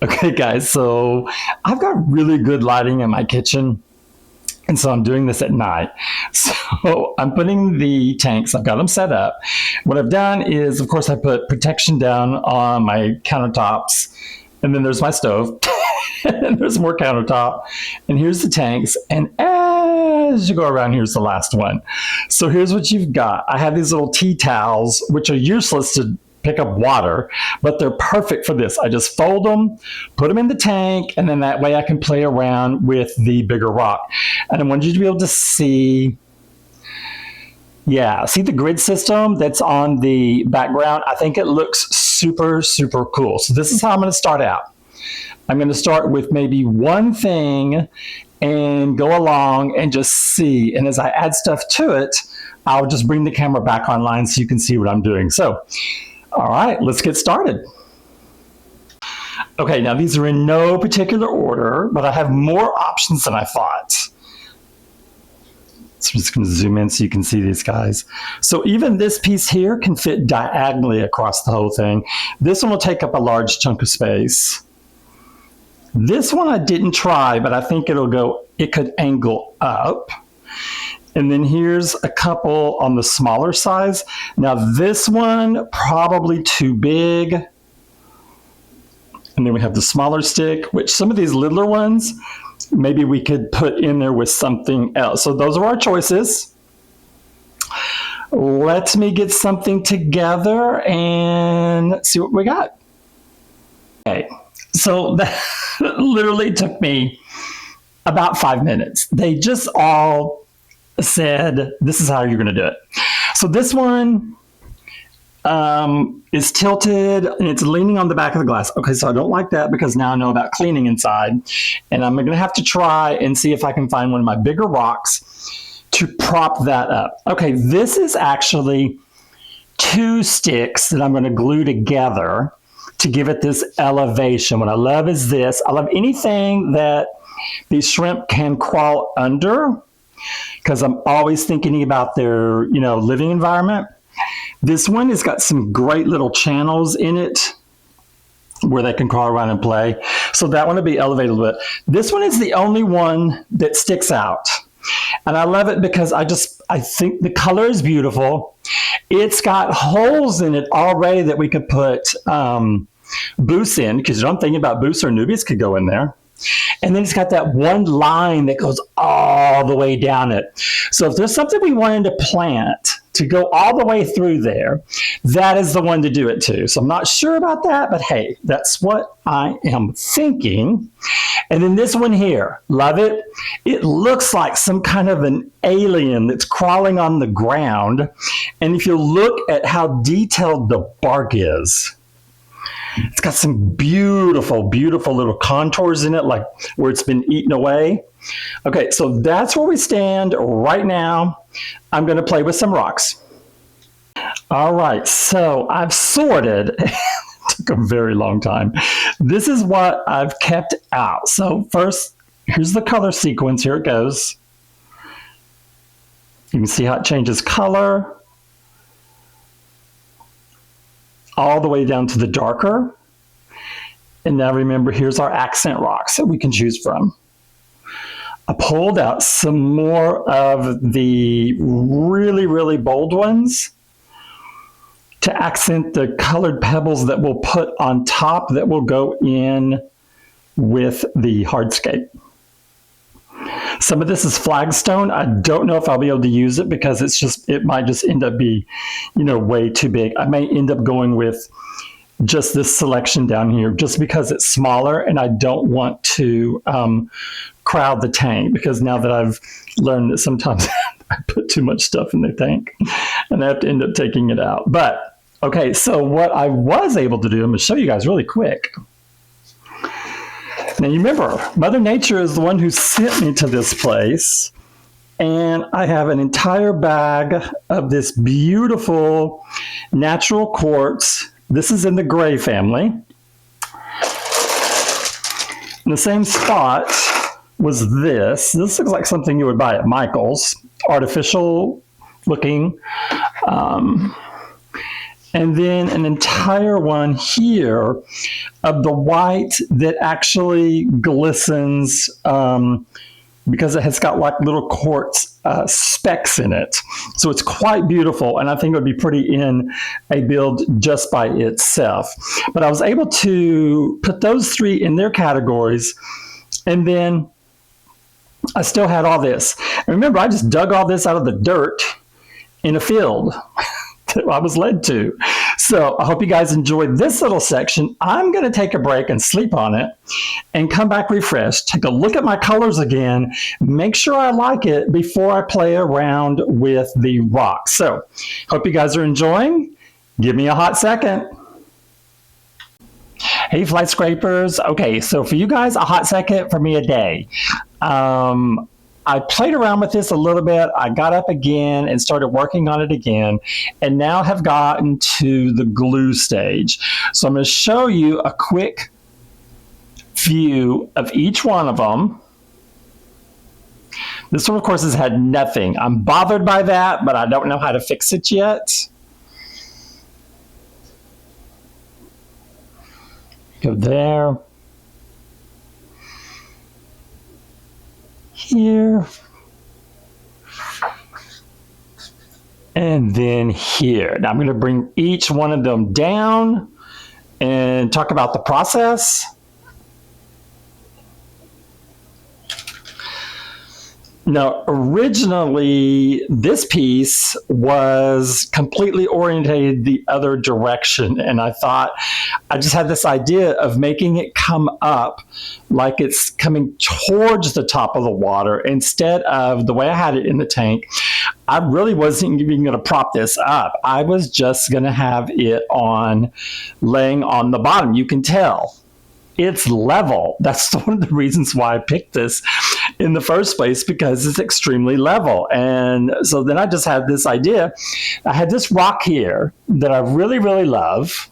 Okay, guys, so I've got really good lighting in my kitchen, and so I'm doing this at night. So I'm putting the tanks, I've got them set up. What I've done is, of course, I put protection down on my countertops, and then there's my stove, and then there's more countertop, and here's the tanks, and as you go around, here's the last one. So here's what you've got. I have these little tea towels, which are useless to pick up water, but they're perfect for this. I just fold them, put them in the tank, and then that way I can play around with the bigger rock. And I want you to be able to see, see the grid system that's on the background. I think it looks super, super cool. So this is how I'm going to start out. I'm going to start with maybe one thing and go along and just see. And as I add stuff to it, I'll just bring the camera back online so you can see what I'm doing. So, all right, let's get started. Okay, now these are in no particular order, but I have more options than I thought. So I'm just going to zoom in so you can see these guys. So even this piece here can fit diagonally across the whole thing. This one will take up a large chunk of space. This one I didn't try, but I think it could angle up. And then here's a couple on the smaller size. Now this one, probably too big. And then we have the smaller stick, which some of these littler ones, maybe we could put in there with something else. So those are our choices. Let me get something together and see what we got. Okay, so that literally took me about 5 minutes. They just all said, this is how you're going to do it. So this one is tilted and it's leaning on the back of the glass. Okay, so I don't like that because now I know about cleaning inside. And I'm going to have to try and see if I can find one of my bigger rocks to prop that up. Okay, this is actually 2 sticks that I'm going to glue together to give it this elevation. What I love is this. I love anything that these shrimp can crawl under, because I'm always thinking about their, living environment. This one has got some great little channels in it where they can crawl around and play. So that one will be elevated a little bit. This one is the only one that sticks out. And I love it because I think the color is beautiful. It's got holes in it already that we could put boosts in, because I'm thinking about boosts or newbies could go in there. And then it's got that one line that goes all the way down it. So if there's something we wanted to plant to go all the way through there, that is the one to do it to. So I'm not sure about that, but hey, that's what I am thinking. And then this one here, love it. It looks like some kind of an alien that's crawling on the ground. And if you look at how detailed the bark is, it's got some beautiful, beautiful little contours in it, like where it's been eaten away. Okay, so that's where we stand right now. I'm going to play with some rocks. All right, so I've sorted. It took a very long time. This is what I've kept out. So first, here's the color sequence. Here it goes. You can see how it changes color all the way down to the darker. And now remember, here's our accent rocks that we can choose from. I pulled out some more of the really, really bold ones to accent the colored pebbles that we'll put on top that will go in with the hardscape. Some of this is flagstone. I don't know if I'll be able to use it because it might just end up being, way too big. I may end up going with just this selection down here just because it's smaller and I don't want to crowd the tank, because now that I've learned that sometimes I put too much stuff in the tank and I have to end up taking it out. But okay, so what I was able to do, I'm going to show you guys really quick. Now, you remember, Mother Nature is the one who sent me to this place, and I have an entire bag of this beautiful natural quartz. This is in the gray family. In the same spot was this. This looks like something you would buy at Michael's, artificial looking. and then an entire one here of the white that actually glistens because it has got like little quartz specks in it. So it's quite beautiful, and I think it would be pretty in a build just by itself. But I was able to put those three in their categories, and then I still had all this. And remember, I just dug all this out of the dirt in a field that I was led to. So I hope you guys enjoyed this little section. I'm going to take a break and sleep on it and come back refreshed, take a look at my colors again, make sure I like it before I play around with the rocks. So hope you guys are enjoying. Give me a hot second. Hey, flight scrapers. Okay, so for you guys, a hot second, for me, a day. I played around with this a little bit. I got up again and started working on it again, and now have gotten to the glue stage. So I'm going to show you a quick view of each one of them. This one, of course, has had nothing. I'm bothered by that, but I don't know how to fix it yet. Go there. Here. And then here. Now I'm going to bring each one of them down and talk about the process. Now, originally, this piece was completely orientated the other direction, and I thought, I just had this idea of making it come up like it's coming towards the top of the water instead of the way I had it in the tank. I really wasn't even going to prop this up. I was just going to have it on, laying on the bottom. You can tell it's level. That's one of the reasons why I picked this in the first place, because it's extremely level. And so then I just had this idea. I had this rock here that I really, really love,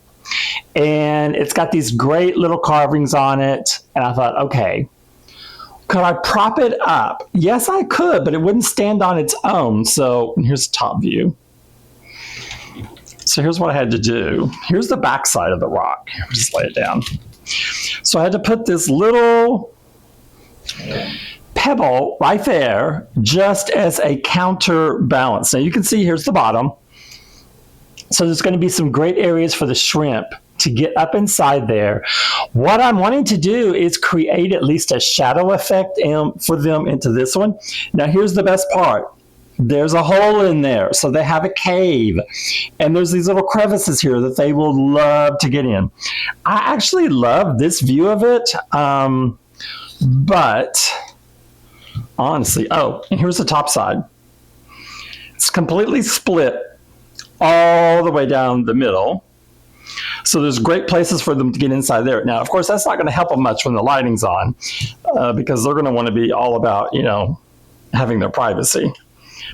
and it's got these great little carvings on it. And I thought, okay, could I prop it up? Yes, I could, but it wouldn't stand on its own. So here's the top view. So here's what I had to do. Here's the back side of the rock. Just lay it down. So I had to put this little pebble right there just as a counterbalance. Now you can see here's the bottom. So there's going to be some great areas for the shrimp to get up inside there. What I'm wanting to do is create at least a shadow effect for them into this one. Now here's the best part. There's a hole in there, so they have a cave, and there's these little crevices here that they will love to get in. I actually love this view of it, but honestly, oh, and here's the top side. It's completely split all the way down the middle, so there's great places for them to get inside there. Now, of course, that's not going to help them much when the lighting's on, because they're going to want to be all about, you know, having their privacy.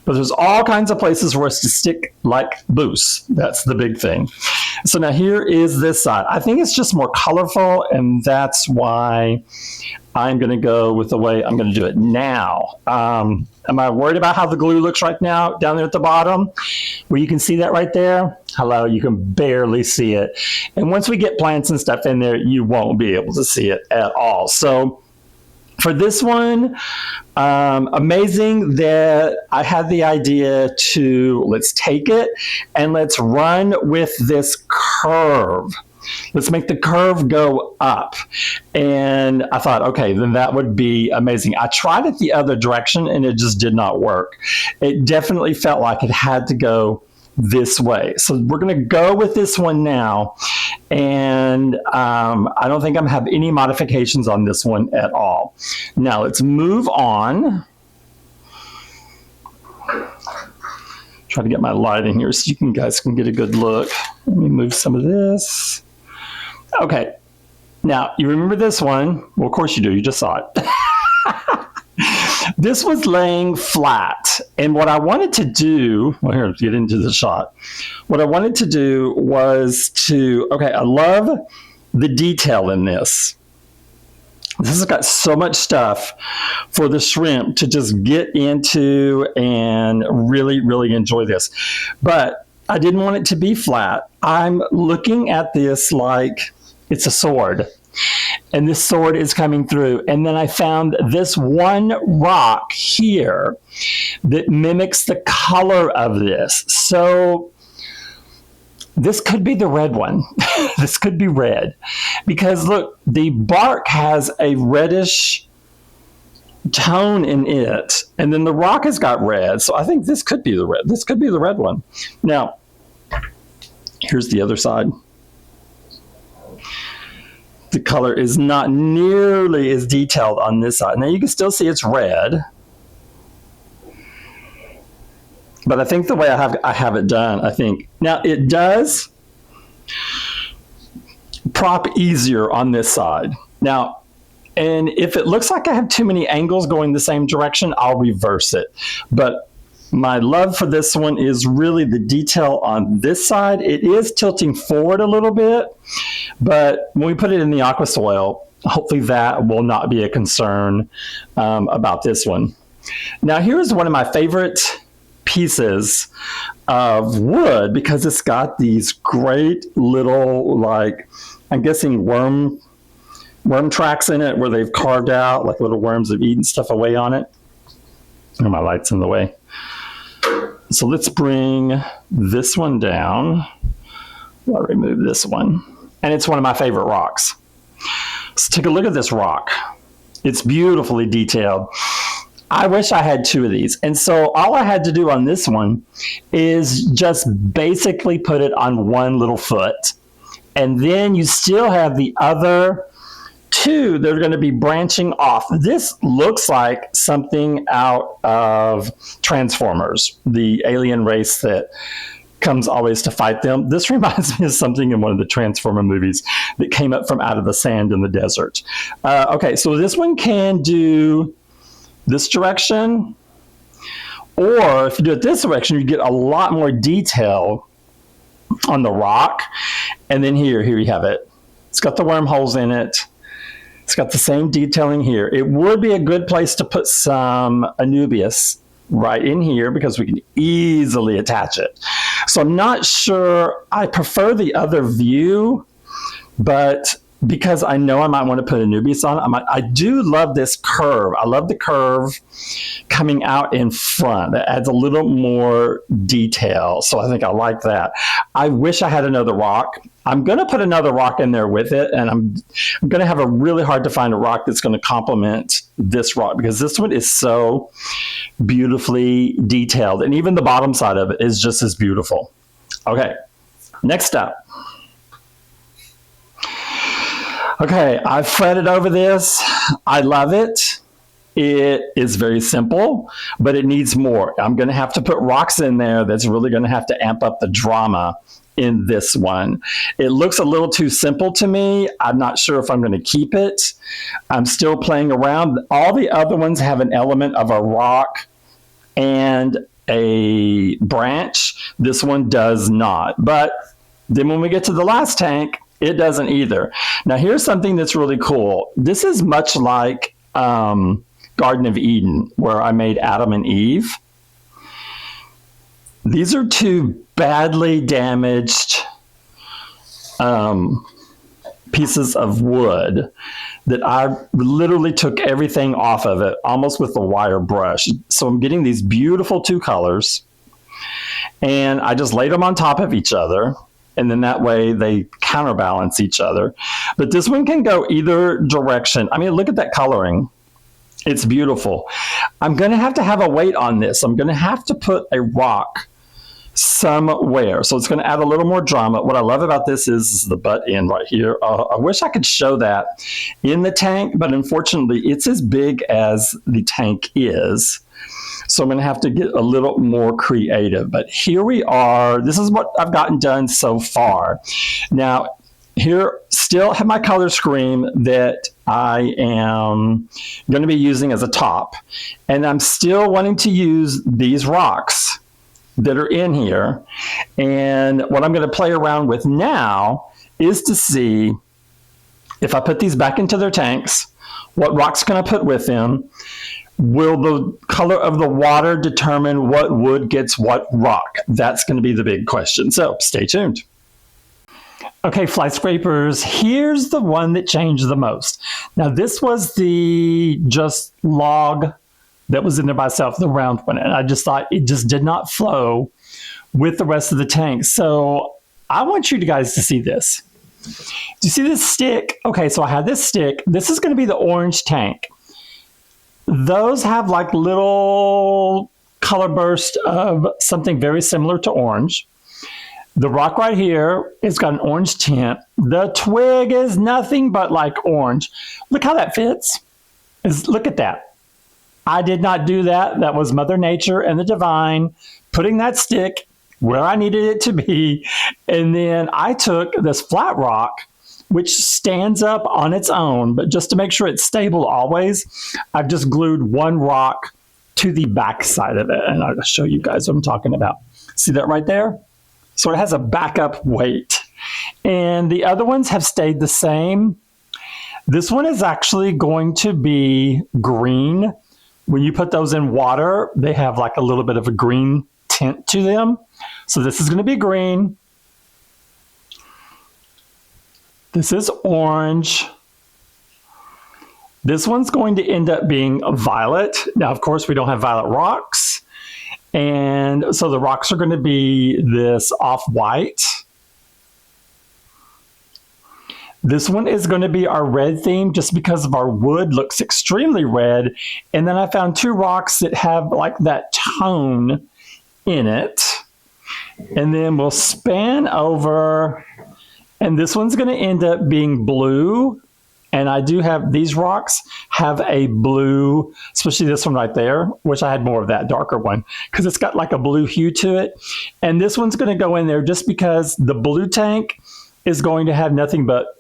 But there's all kinds of places for us to stick like boost. That's the big thing. So now here is this side. I think it's just more colorful, and that's why I'm going to go with the way I'm going to do it now. Am I worried about how the glue looks right now down there at the bottom? Where you can see that right there? Hello, you can barely see it. And once we get plants and stuff in there, you won't be able to see it at all. So for this one, amazing that I had the idea to, let's take it and let's run with this curve. Let's make the curve go up. And I thought, okay, then that would be amazing. I tried it the other direction and it just did not work. It definitely felt like it had to go this way. So we're going to go with this one now. And I don't think I'm going to have any modifications on this one at all. Now let's move on. Try to get my light in here so you guys can get a good look. Let me move some of this. Okay. Now, you remember this one? Well, of course you do. You just saw it. This was laying flat, and what I wanted to do, well, here, let's get into the shot. What I wanted to do was to, okay, I love the detail in this. This has got so much stuff for the shrimp to just get into and really, really enjoy this. But I didn't want it to be flat. I'm looking at this like it's a sword. And this sword is coming through. And then I found this one rock here that mimics the color of this. So this could be the red one. This could be red. Because look, the bark has a reddish tone in it. And then the rock has got red. So I think this could be the red. This could be the red one. Now, here's the other side. The color is not nearly as detailed on this side. Now you can still see it's red. But I think the way I have it done, I think. Now it does prop easier on this side. Now, and if it looks like I have too many angles going the same direction, I'll reverse it. But my love for this one is really the detail on this side. It is tilting forward a little bit, but when we put it in the aqua soil, hopefully that will not be a concern about this one. Now here's one of my favorite pieces of wood because it's got these great little, like, I'm guessing worm tracks in it where they've carved out, like little worms have eaten stuff away on it. Oh, my light's in the way. So let's bring this one down. I'll remove this one. And it's one of my favorite rocks. Let's take a look at this rock. It's beautifully detailed. I wish I had two of these. And so all I had to do on this one is just basically put it on one little foot. And then you still have the other two that are going to be branching off. This looks like something out of Transformers, the alien race that comes always to fight them. This reminds me of something in one of the Transformer movies that came up from out of the sand in the desert. Okay, so this one can do this direction, or if you do it this direction, you get a lot more detail on the rock. And then here you have it. It's got the wormholes in it. It's got the same detailing here. It would be a good place to put some Anubias right in here because we can easily attach it. So I'm not sure. I prefer the other view, but because I know I might want to put Anubias on, I do love this curve. I love the curve coming out in front. That adds a little more detail. So I think I like that. I wish I had another rock. I'm going to put another rock in there with it, and I'm going to have a really hard to find a rock that's going to complement this rock because this one is so beautifully detailed, and even the bottom side of it is just as beautiful. Okay, next up. Okay, I've fretted over this. I love it. It is very simple, but it needs more. I'm going to have to put rocks in there that's really going to have to amp up the drama in this one. It looks a little too simple to me. I'm not sure if I'm going to keep it. I'm still playing around. All the other ones have an element of a rock and a branch. This one does not. But then when we get to the last tank, it doesn't either. Now here's something that's really cool. This is much like Garden of Eden, where I made Adam and Eve. These are two badly damaged pieces of wood that I literally took everything off of it, almost with a wire brush. So I'm getting these beautiful two colors, and I just laid them on top of each other, and then that way they counterbalance each other. But this one can go either direction. I mean, look at that coloring. It's beautiful. I'm going to have a weight on this. I'm going to have to put a rock somewhere. So it's going to add a little more drama. What I love about this is the butt end right here. I wish I could show that in the tank, but unfortunately it's as big as the tank is. So I'm going to have to get a little more creative. But here we are. This is what I've gotten done so far. Now, here still have my color scheme that I am going to be using as a top. And I'm still wanting to use these rocks that are in here. And what I'm going to play around with now is to see if I put these back into their tanks, what rocks can I put with them. Will the color of the water determine what wood gets what rock? That's going to be the big question. So stay tuned. Okay, fly scrapers, here's the one that changed the most. Now this was the just log that was in there by itself, the round one, and I just thought it just did not flow with the rest of the tank. So I want you guys to see this. Do you see this stick? Okay, so I had this stick. This is going to be the orange tank. Those have like little color burst of something very similar to orange. The rock right here, it's got an orange tint. The twig is nothing but like orange. Look how that fits. Look at that. I did not do that. That was Mother Nature and the Divine putting that stick where I needed it to be. And then I took this flat rock, which stands up on its own, but just to make sure it's stable always, I've just glued one rock to the back side of it. And I'll show you guys what I'm talking about. See that right there? So it has a backup weight. And the other ones have stayed the same. This one is actually going to be green. When you put those in water, they have like a little bit of a green tint to them. So this is going to be green. This is orange. This one's going to end up being violet. Now, of course, we don't have violet rocks. And so the rocks are going to be this off-white. This one is going to be our red theme just because of our wood looks extremely red. And then I found two rocks that have like that tone in it. And then we'll span over. And this one's going to end up being blue. And I do have, these rocks have a blue, especially this one right there, which I had more of that darker one, because it's got like a blue hue to it. And this one's going to go in there just because the blue tank is going to have nothing but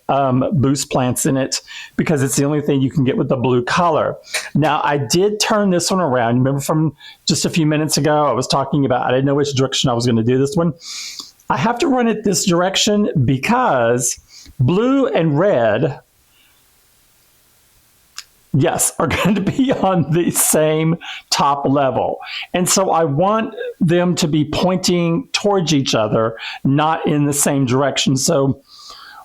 boost plants in it, because it's the only thing you can get with the blue color. Now, I did turn this one around. Remember from just a few minutes ago, I was talking about, I didn't know which direction I was going to do this one. I have to run it this direction because blue and red, yes, are going to be on the same top level. And so I want them to be pointing towards each other, not in the same direction. So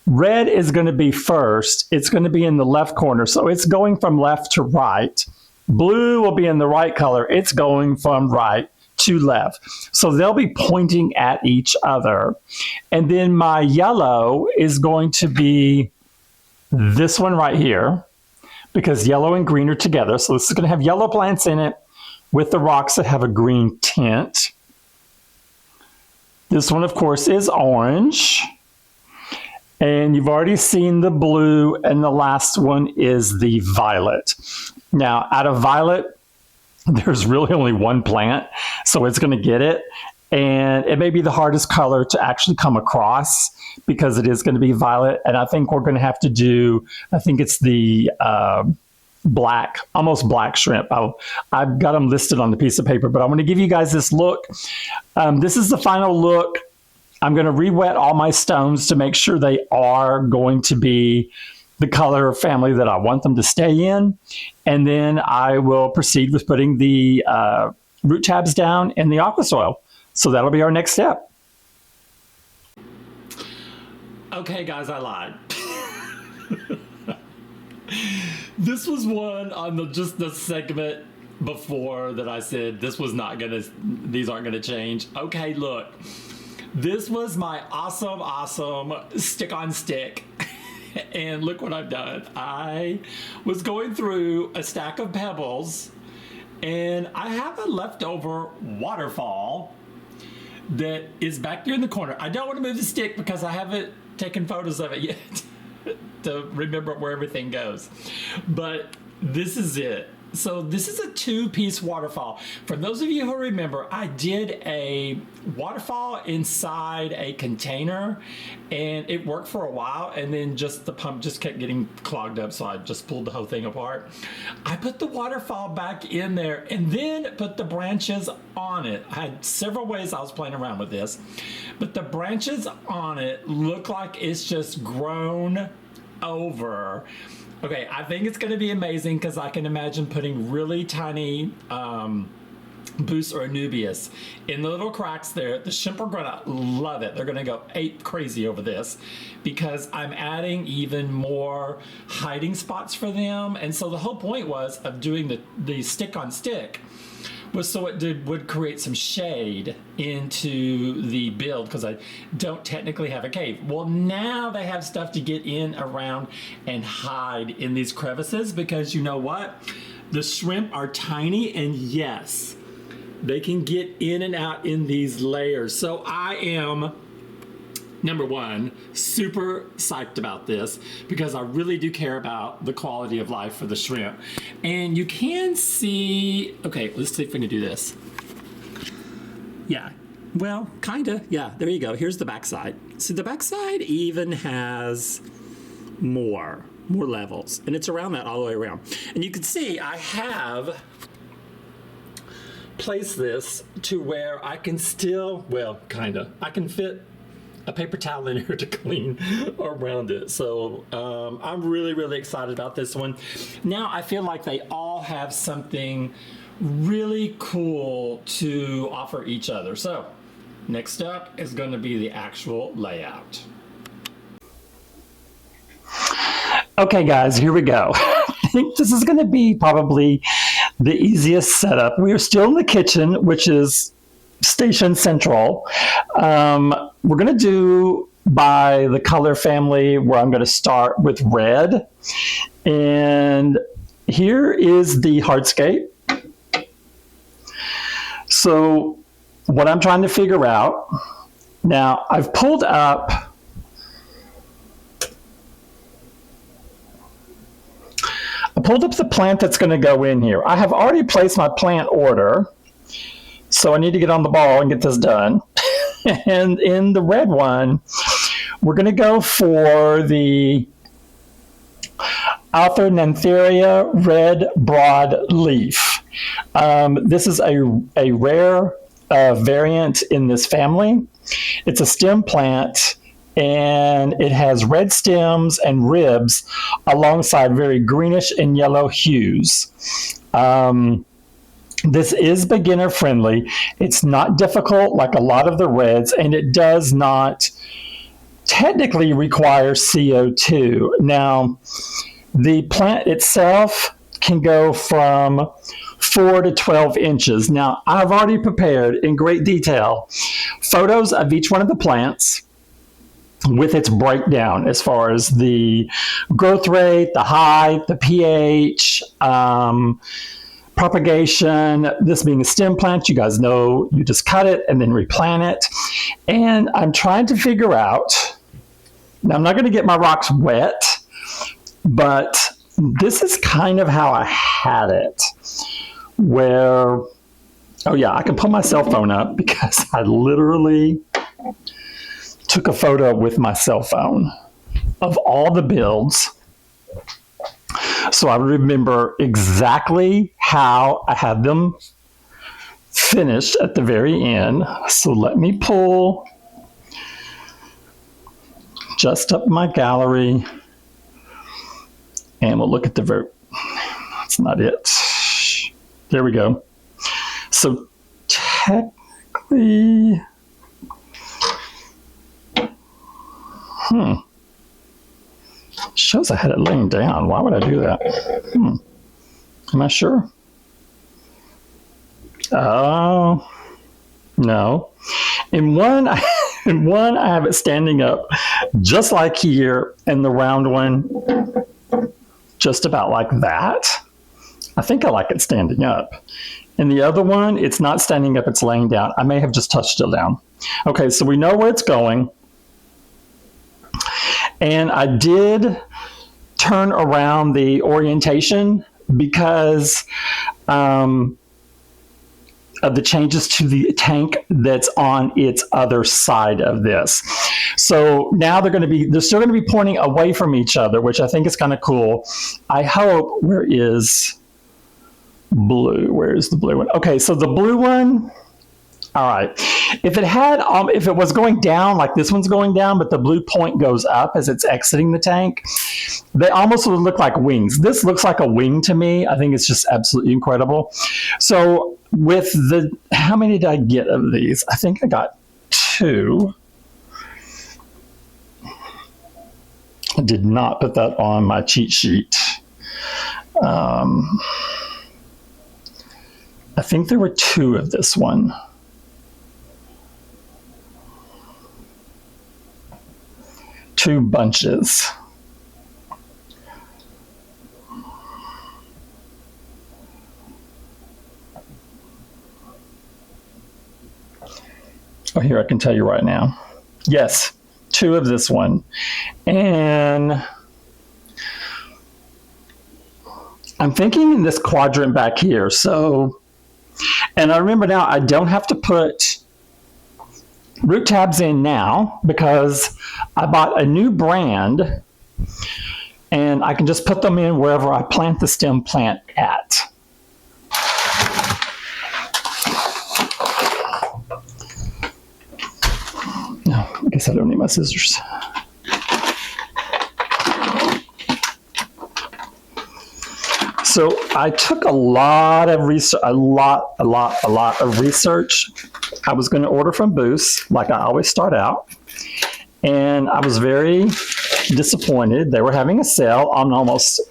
red is going to be first. It's going to be in the left corner. So it's going from left to right. Blue will be in the right color. It's going from right to left. So they'll be pointing at each other. And then my yellow is going to be this one right here, because yellow and green are together. So this is going to have yellow plants in it with the rocks that have a green tint. This one, of course, is orange. And you've already seen the blue, and the last one is the violet. Now, out of violet, there's really only one plant, so it's going to get it. And it may be the hardest color to actually come across because it is going to be violet. And I think we're going to have to do, I think it's the black, almost black shrimp. I've got them listed on the piece of paper, but I want to give you guys this look. This is the final look. I'm going to re-wet all my stones to make sure they are going to be the color family that I want them to stay in. And then I will proceed with putting the root tabs down in the aqua soil. So that'll be our next step. Okay, guys, I lied. This was one on just the segment before that I said this was not gonna, these aren't gonna change. Okay, look, this was my awesome stick on stick. And look what I've done. I was going through a stack of pebbles, and I have a leftover waterfall that is back there in the corner. I don't want to move the stick because I haven't taken photos of it yet to remember where everything goes. But this is it. So this is a 2-piece waterfall. For those of you who remember, I did a waterfall inside a container, and it worked for a while, and then just the pump just kept getting clogged up, so I just pulled the whole thing apart. I put the waterfall back in there and then put the branches on it. I had several ways I was playing around with this, but the branches on it look like it's just grown over. Okay, I think it's going to be amazing because I can imagine putting really tiny Boost or Anubias in the little cracks there. The shrimp are going to love it. They're going to go ape crazy over this because I'm adding even more hiding spots for them. And so the whole point was of doing the stick on stick was so it would create some shade into the build because I don't technically have a cave. Well, now they have stuff to get in, around, and hide in these crevices because you know what? The shrimp are tiny, and yes, they can get in and out in these layers. So I am, number one, super psyched about this because I really do care about the quality of life for the shrimp. And you can see, okay, let's see if we can do this. Yeah, well, kinda, yeah, there you go. Here's the backside. So the backside even has more levels, and it's around that all the way around. And you can see I have placed this to where I can still, well, kinda, I can fit a paper towel in here to clean around it. So I'm really, really excited about this one. Now I feel like they all have something really cool to offer each other. So next up is going to be the actual layout. Okay guys, here we go. I think this is going to be probably the easiest setup. We are still in the kitchen, which is Station Central. We're going to do by the color family where I'm going to start with red. And here is the hardscape. So what I'm trying to figure out, now I've pulled up the plant that's going to go in here. I have already placed my plant order. So I need to get on the ball and get this done. And in the red one, we're going to go for the Alternantheria red broadleaf. This is a rare variant in this family. It's a stem plant, and it has red stems and ribs alongside very greenish and yellow hues. This is beginner friendly. It's not difficult like a lot of the reds, and it does not technically require CO2. Now, the plant itself can go from 4 to 12 inches. Now, I've already prepared in great detail photos of each one of the plants with its breakdown as far as the growth rate, the height, the pH, propagation. This being a stem plant, you guys know you just cut it and then replant it. And I'm trying to figure out, now I'm not going to get my rocks wet, but this is kind of how I had it, where, oh yeah, I can pull my cell phone up because I literally took a photo with my cell phone of all the builds. So I remember exactly how I had them finished at the very end. So let me pull just up my gallery and we'll look at the that's not it. There we go. So technically, shows I had it laying down. Why would I do that? Am I sure? Oh, no. In one, I have it standing up just like here, and the round one just about like that. I think I like it standing up. And the other one, it's not standing up, it's laying down. I may have just touched it down. Okay, so we know where it's going. And I did turn around the orientation because of the changes to the tank that's on its other side of this. So now they're still going to be pointing away from each other, which I think is kind of cool. I hope, where is blue? Where is the blue one? Okay, so the blue one, All right. If it had, if it was going down, like this one's going down, but the blue point goes up as it's exiting the tank, they almost would look like wings. This looks like a wing to me. I think it's just absolutely incredible. So with the, how many did I get of these? I think I got 2. I did not put that on my cheat sheet. I think there were 2 of this one. Two bunches. Oh, here, I can tell you right now. Yes, 2 of this one. And I'm thinking in this quadrant back here. So, and I remember now I don't have to put root tabs in now because I bought a new brand and I can just put them in wherever I plant the stem plant at. No, I guess I don't need my scissors. So I took a lot of research, a lot of research. I was going to order from Boost, like I always start out, and I was very disappointed. They were having a sale on almost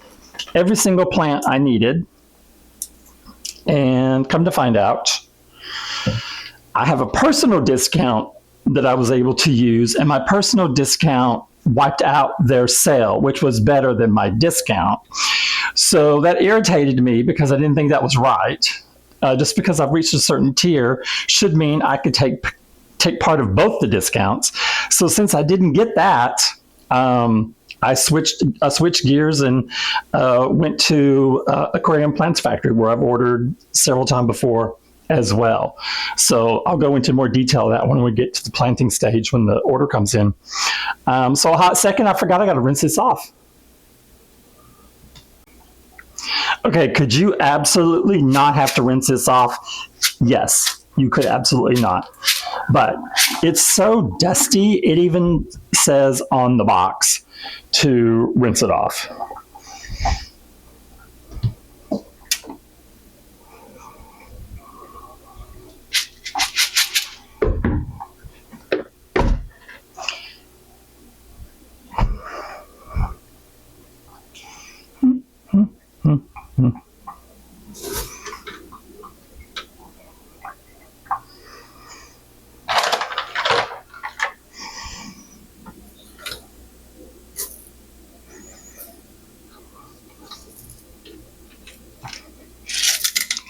every single plant I needed, and come to find out, I have a personal discount that I was able to use, and my personal discount wiped out their sale, which was better than my discount. So that irritated me because I didn't think that was right. Just because I've reached a certain tier should mean I could take part of both the discounts. So since I didn't get that, I switched gears and went to Aquarium Plants Factory, where I've ordered several times before as well. So I'll go into more detail of that when we get to the planting stage when the order comes in. So a hot second, I forgot I got to rinse this off. Okay, could you absolutely not have to rinse this off? Yes, you could absolutely not. But it's so dusty, it even says on the box to rinse it off.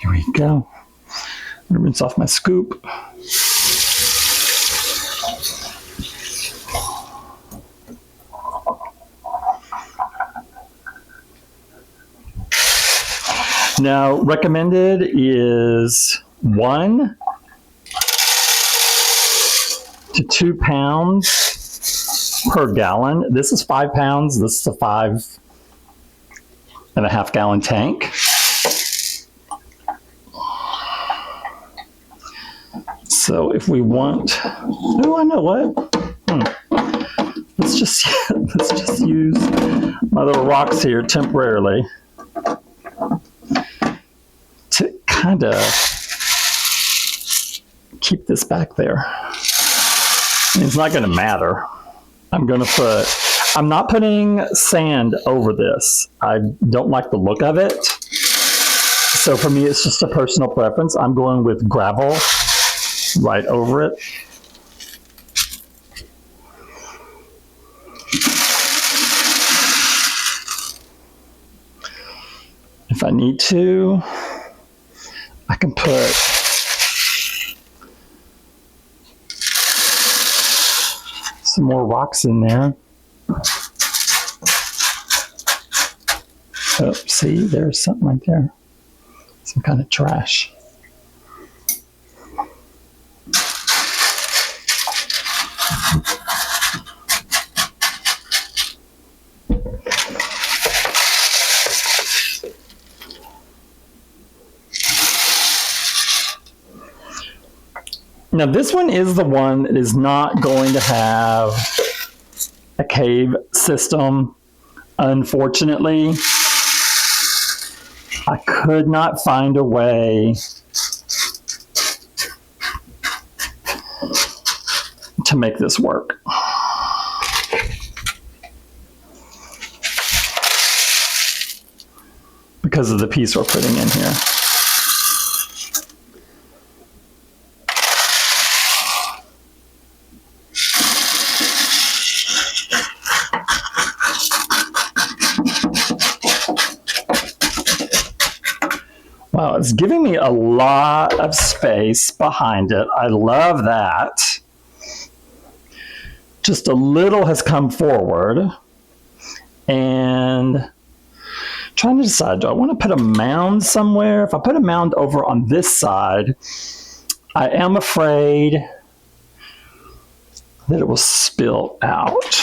Here we go. I'm gonna rinse off my scoop. Now, recommended is 1 to 2 pounds per gallon. This is 5 pounds. This is a 5.5 gallon tank. So if we want, oh, I know what. Let's just use my little rocks here temporarily to kind of keep this back there. It's not going to matter. I'm not putting sand over this. I don't like the look of it. So for me, it's just a personal preference. I'm going with gravel right over it. If I need to, I can put some more rocks in there. Oh, see, there's something right there. Some kind of trash. Now this one is the one that is not going to have a cave system. Unfortunately, I could not find a way to make this work. Because of the piece we're putting in here. Wow, it's giving me a lot of space behind it. I love that. Just a little has come forward. And trying to decide, do I want to put a mound somewhere? If I put a mound over on this side, I am afraid that it will spill out.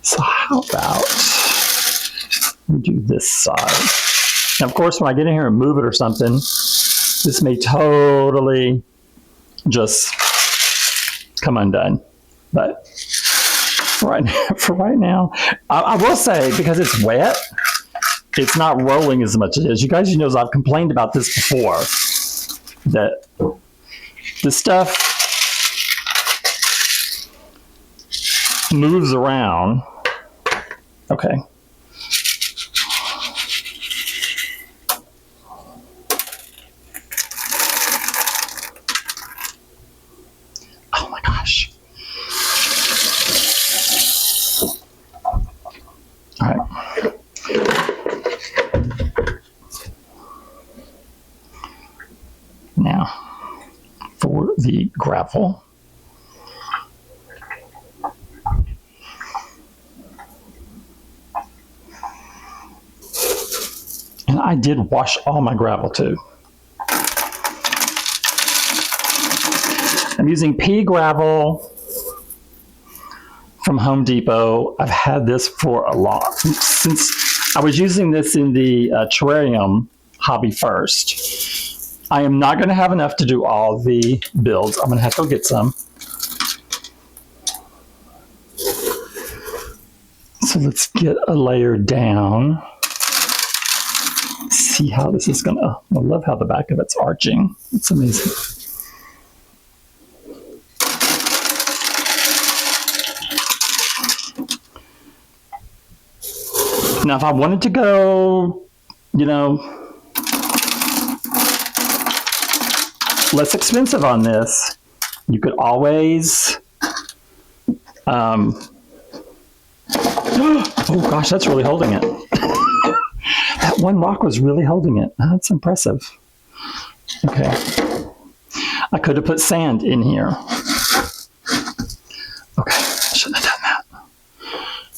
So how about we do this side? Now, of course, when I get in here and move it or something, this may totally just come undone. But for right now, I will say, because it's wet, it's not rolling as much as it is. You guys know, I've complained about this before, that this stuff moves around. Okay. Oh my gosh. All right. Now, for the gravel. And I did wash all my gravel too. I'm using pea gravel from Home Depot. I've had this for a lot. Since I was using this in the terrarium hobby first. I am not going to have enough to do all the builds. I'm going to have to go get some. So let's get a layer down. See how this is going to... I love how the back of it's arching. It's amazing. Now, if I wanted to go, you know, less expensive on this, you could always, oh gosh, that's really holding it. That one rock was really holding it. That's impressive. Okay. I could have put sand in here. Okay, I shouldn't have done that.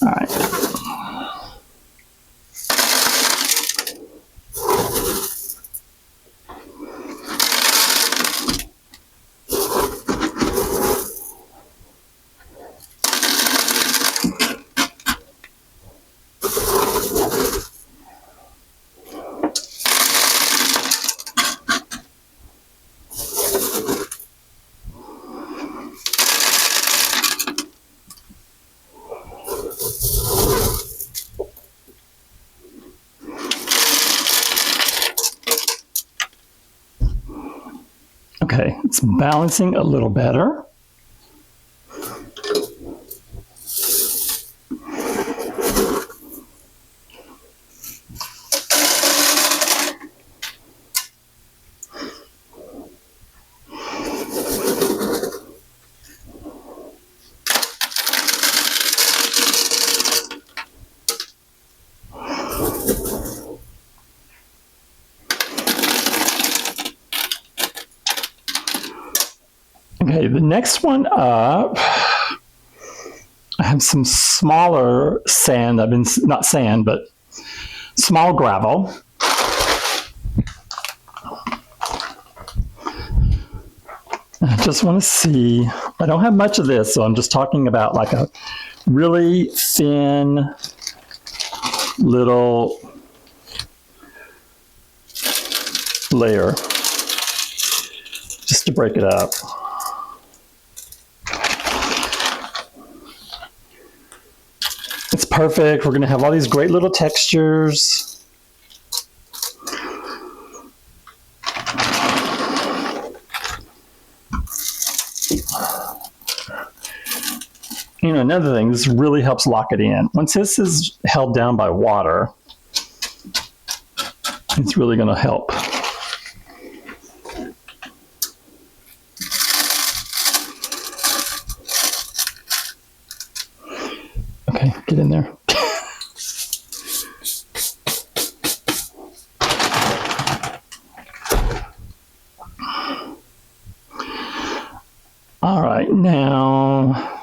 All right. Okay, it's balancing a little better. Okay, the next one up, I have some smaller sand. Not sand, but small gravel. I just want to see, I don't have much of this, so I'm just talking about like a really thin little layer. just to break it up. It's perfect. We're going to have all these great little textures. You know, another thing, this really helps lock it in. Once this is held down by water, it's really going to help. Okay, get in there. All right, now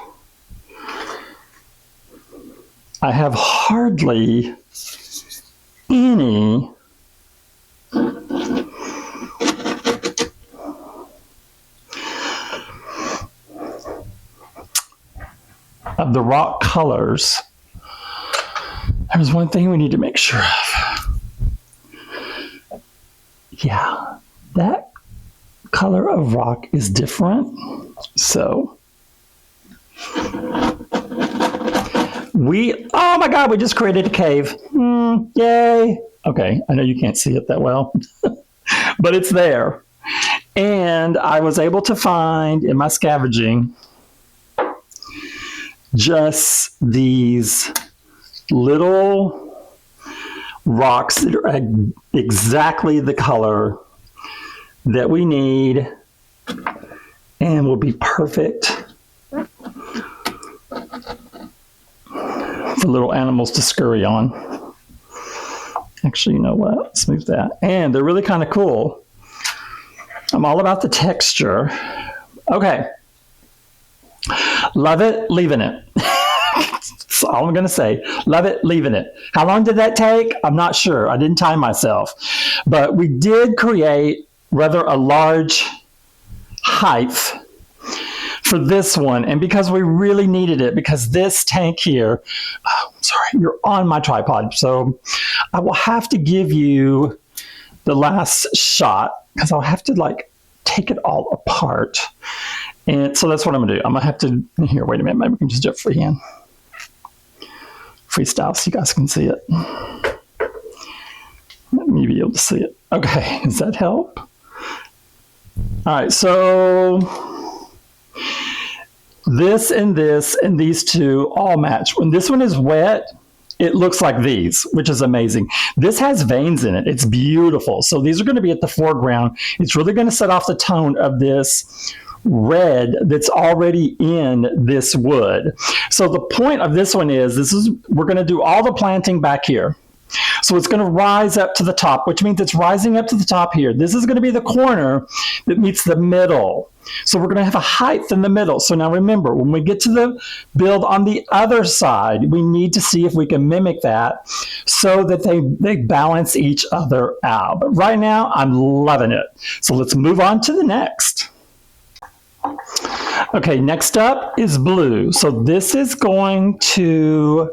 I have hardly any of the rock colors. There's one thing we need to make sure of. Yeah, that color of rock is different. So oh my God, we just created a cave. Yay. Okay, I know you can't see it that well, but it's there. And I was able to find in my scavenging just these little rocks that are exactly the color that we need and will be perfect for little animals to scurry on. Actually, you know what? Let's move that. And they're really kind of cool. I'm all about the texture. Okay. Love it, leaving it. That's all I'm going to say. Love it, leaving it. How long did that take? I'm not sure. I didn't time myself. But we did create rather a large height for this one. And because we really needed it, because this tank here, sorry, you're on my tripod. So I will have to give you the last shot because I'll have to like take it all apart. And so that's what I'm gonna do. I'm gonna have to, here, wait a minute, maybe we can just do it freehand. Freestyle so you guys can see it. Let me be able to see it. Okay, does that help? All right, so this and these two all match. When this one is wet, it looks like these, which is amazing. This has veins in it. It's beautiful. So these are going to be at the foreground. It's really going to set off the tone of this red that's already in this wood. So the point of this one is, we're going to do all the planting back here. So it's going to rise up to the top, which means it's rising up to the top here. This is going to be the corner that meets the middle. So we're going to have a height in the middle. So now remember, when we get to the build on the other side, we need to see if we can mimic that so that they balance each other out. But right now, I'm loving it. So let's move on to the next. Okay, next up is blue. So this is going to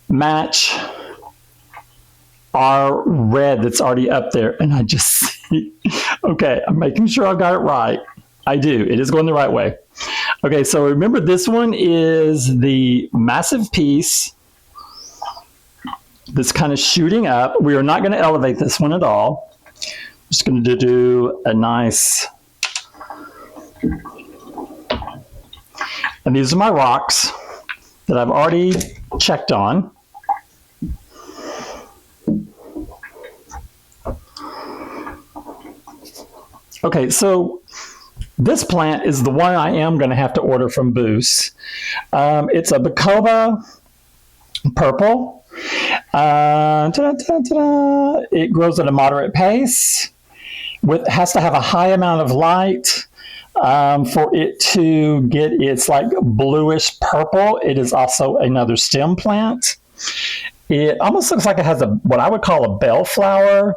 match our red that's already up there. And I just see, okay, I'm making sure I got it right. I do, it is going the right way. Okay, so remember this one is the massive piece that's kind of shooting up. We are not going to elevate this one at all. Just going to do a nice, and these are my rocks that I've already checked on. Okay, so this plant is the one I am going to have to order from Boost. It's a Bacoba purple. It grows at a moderate pace. Has to have a high amount of light for it to get its like bluish purple. It is also another stem plant. It almost looks like it has what I would call a bellflower.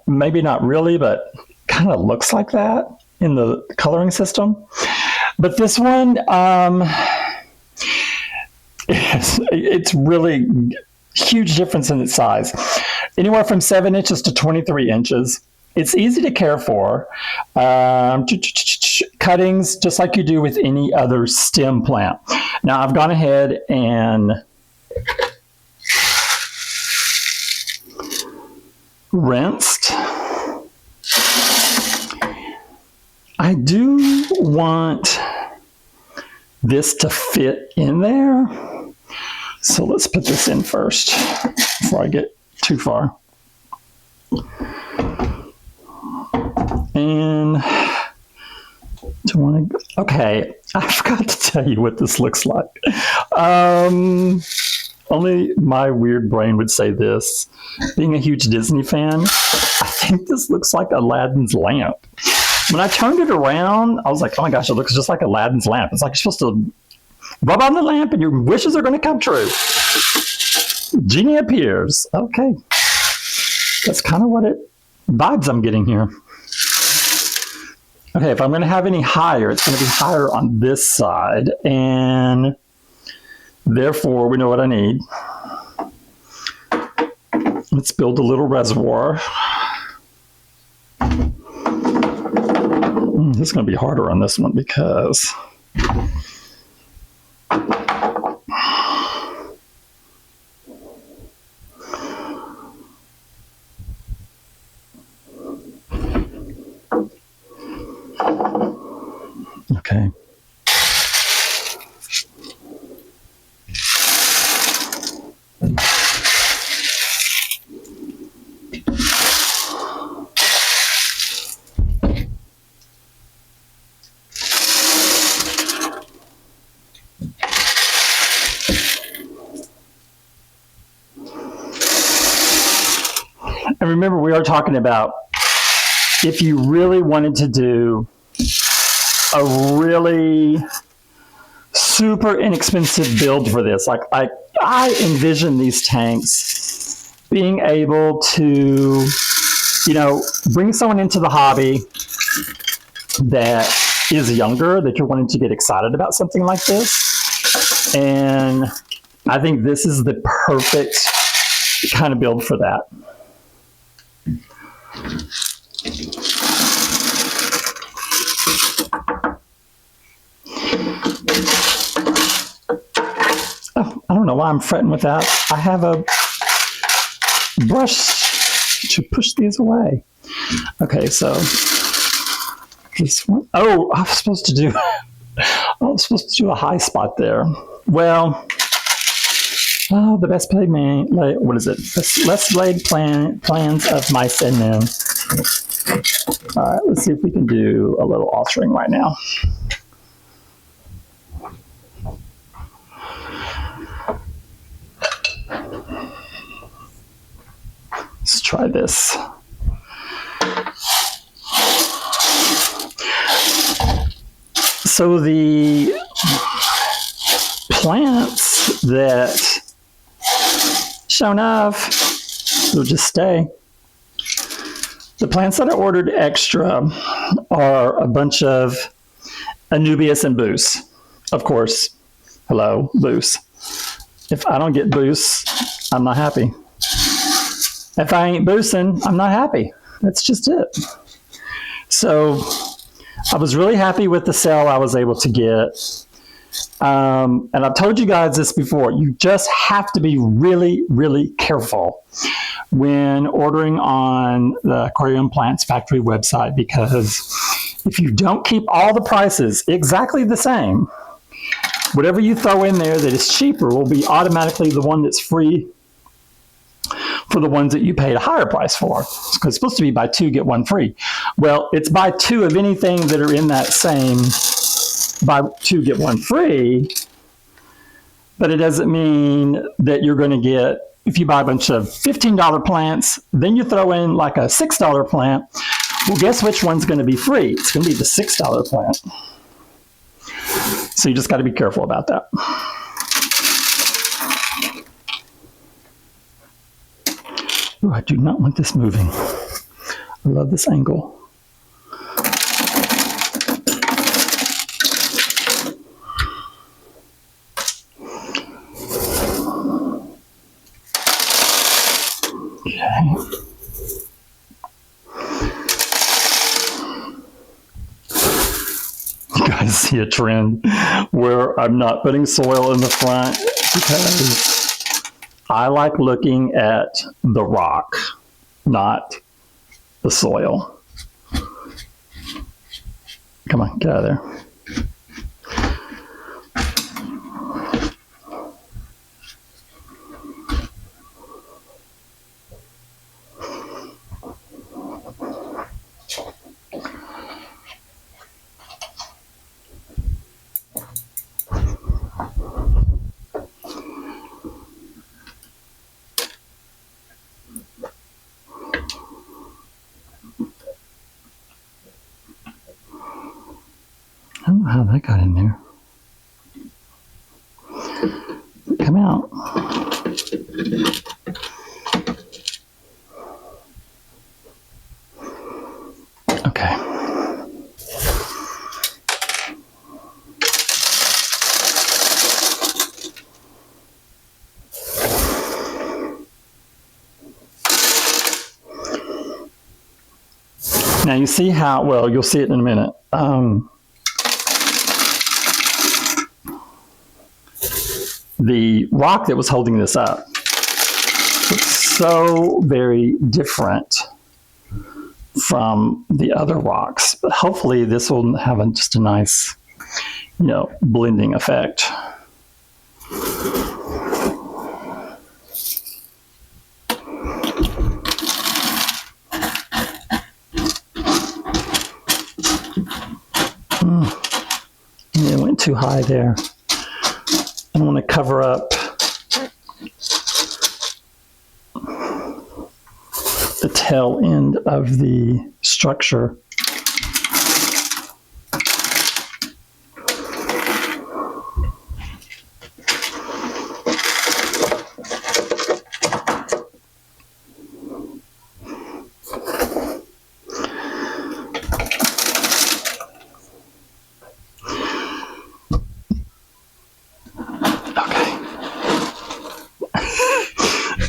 Maybe not really, but kind of looks like that in the coloring system. But this one, it's really huge difference in its size. Anywhere from 7 inches to 23 inches. It's easy to care for. Cuttings, just like you do with any other stem plant. Now, I've gone ahead and rinsed. I do want this to fit in there. So let's put this in first before I get too far. And do you want to? Okay, I forgot to tell you what this looks like. Only my weird brain would say this. Being a huge Disney fan, I think this looks like Aladdin's lamp. When I turned it around, I was like, oh my gosh, it looks just like Aladdin's lamp. It's like you're supposed to rub on the lamp and your wishes are going to come true. Genie appears. Okay. That's kind of what vibes I'm getting here. Okay, if I'm going to have any higher, it's going to be higher on this side. And therefore, we know what I need. Let's build a little reservoir. This is going to be harder on this one because okay. And remember, we are talking about if you really wanted to do a really super inexpensive build for this, like I envision these tanks being able to, bring someone into the hobby that is younger, that you're wanting to get excited about something like this. And I think this is the perfect kind of build for that. Oh, I don't know why I'm fretting with that. I have a brush to push these away. Okay, so this one. Oh, I was supposed to do a high spot there. Well, the best played man. What is it? Less laid plans of mice and men. All right, let's see if we can do a little altering right now. Let's try this. So the plants that show enough will just stay. The plants that I ordered extra are a bunch of Anubias and Boos. Of course, hello, Boos. If I don't get Boos, I'm not happy. If I ain't boosting, I'm not happy. That's just it. So I was really happy with the sale I was able to get. And I've told you guys this before. You just have to be really, really careful when ordering on the Aquarium Plants Factory website, because if you don't keep all the prices exactly the same, whatever you throw in there that is cheaper will be automatically the one that's free for the ones that you paid a higher price for. Because it's supposed to be buy two, get one free. Well, it's buy two of anything that are in that same buy two, get one free, but it doesn't mean that you're going to get, if you buy a bunch of $15 plants, then you throw in like a $6 plant, well, guess which one's going to be free? It's going to be the $6 plant. So you just got to be careful about that. Ooh, I do not want this moving. I love this angle. Okay. I see a trend where I'm not putting soil in the front because I like looking at the rock, not the soil. Come on, get out of there. I don't know how that got in there. Come out. Okay. Now you see how, well, you'll see it in a minute. The rock that was holding this up looks so very different from the other rocks, but hopefully this will have just a nice, blending effect. It went too high there. I want to cover up the tail end of the structure.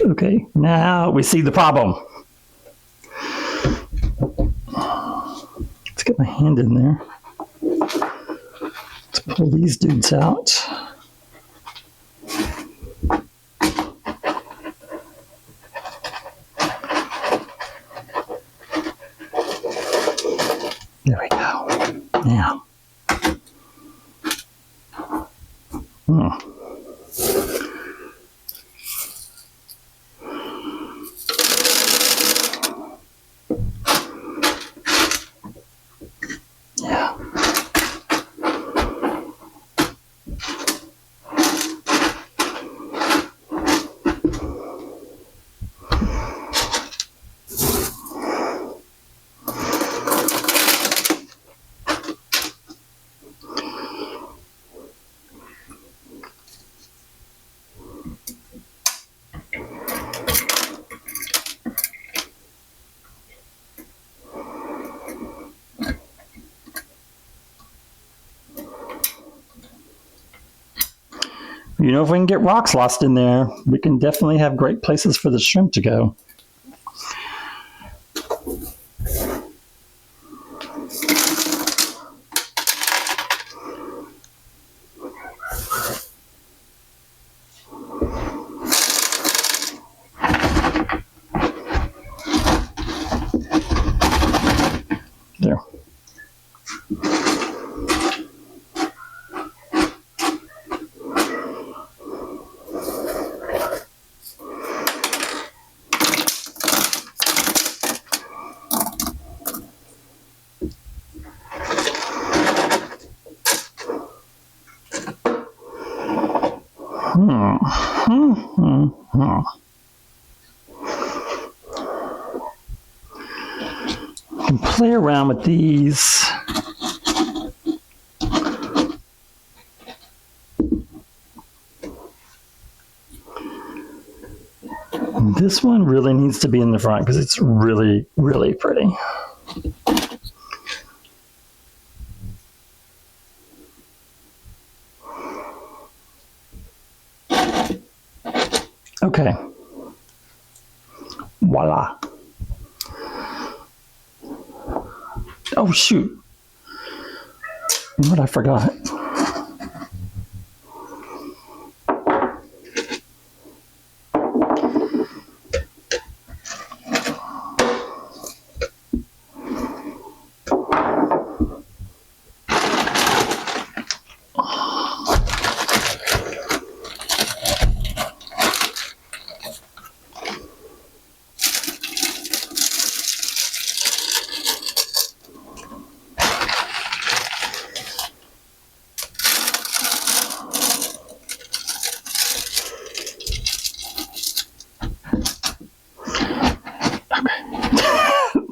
Okay, now we see the problem. Let's get my hand in there. Let's pull these dudes out. There we go. Now. If we can get rocks lost in there, we can definitely have great places for the shrimp to go. There. You can play around with these. This one really needs to be in the front because it's really, really pretty. Okay. Voila. Oh, shoot. What I forgot.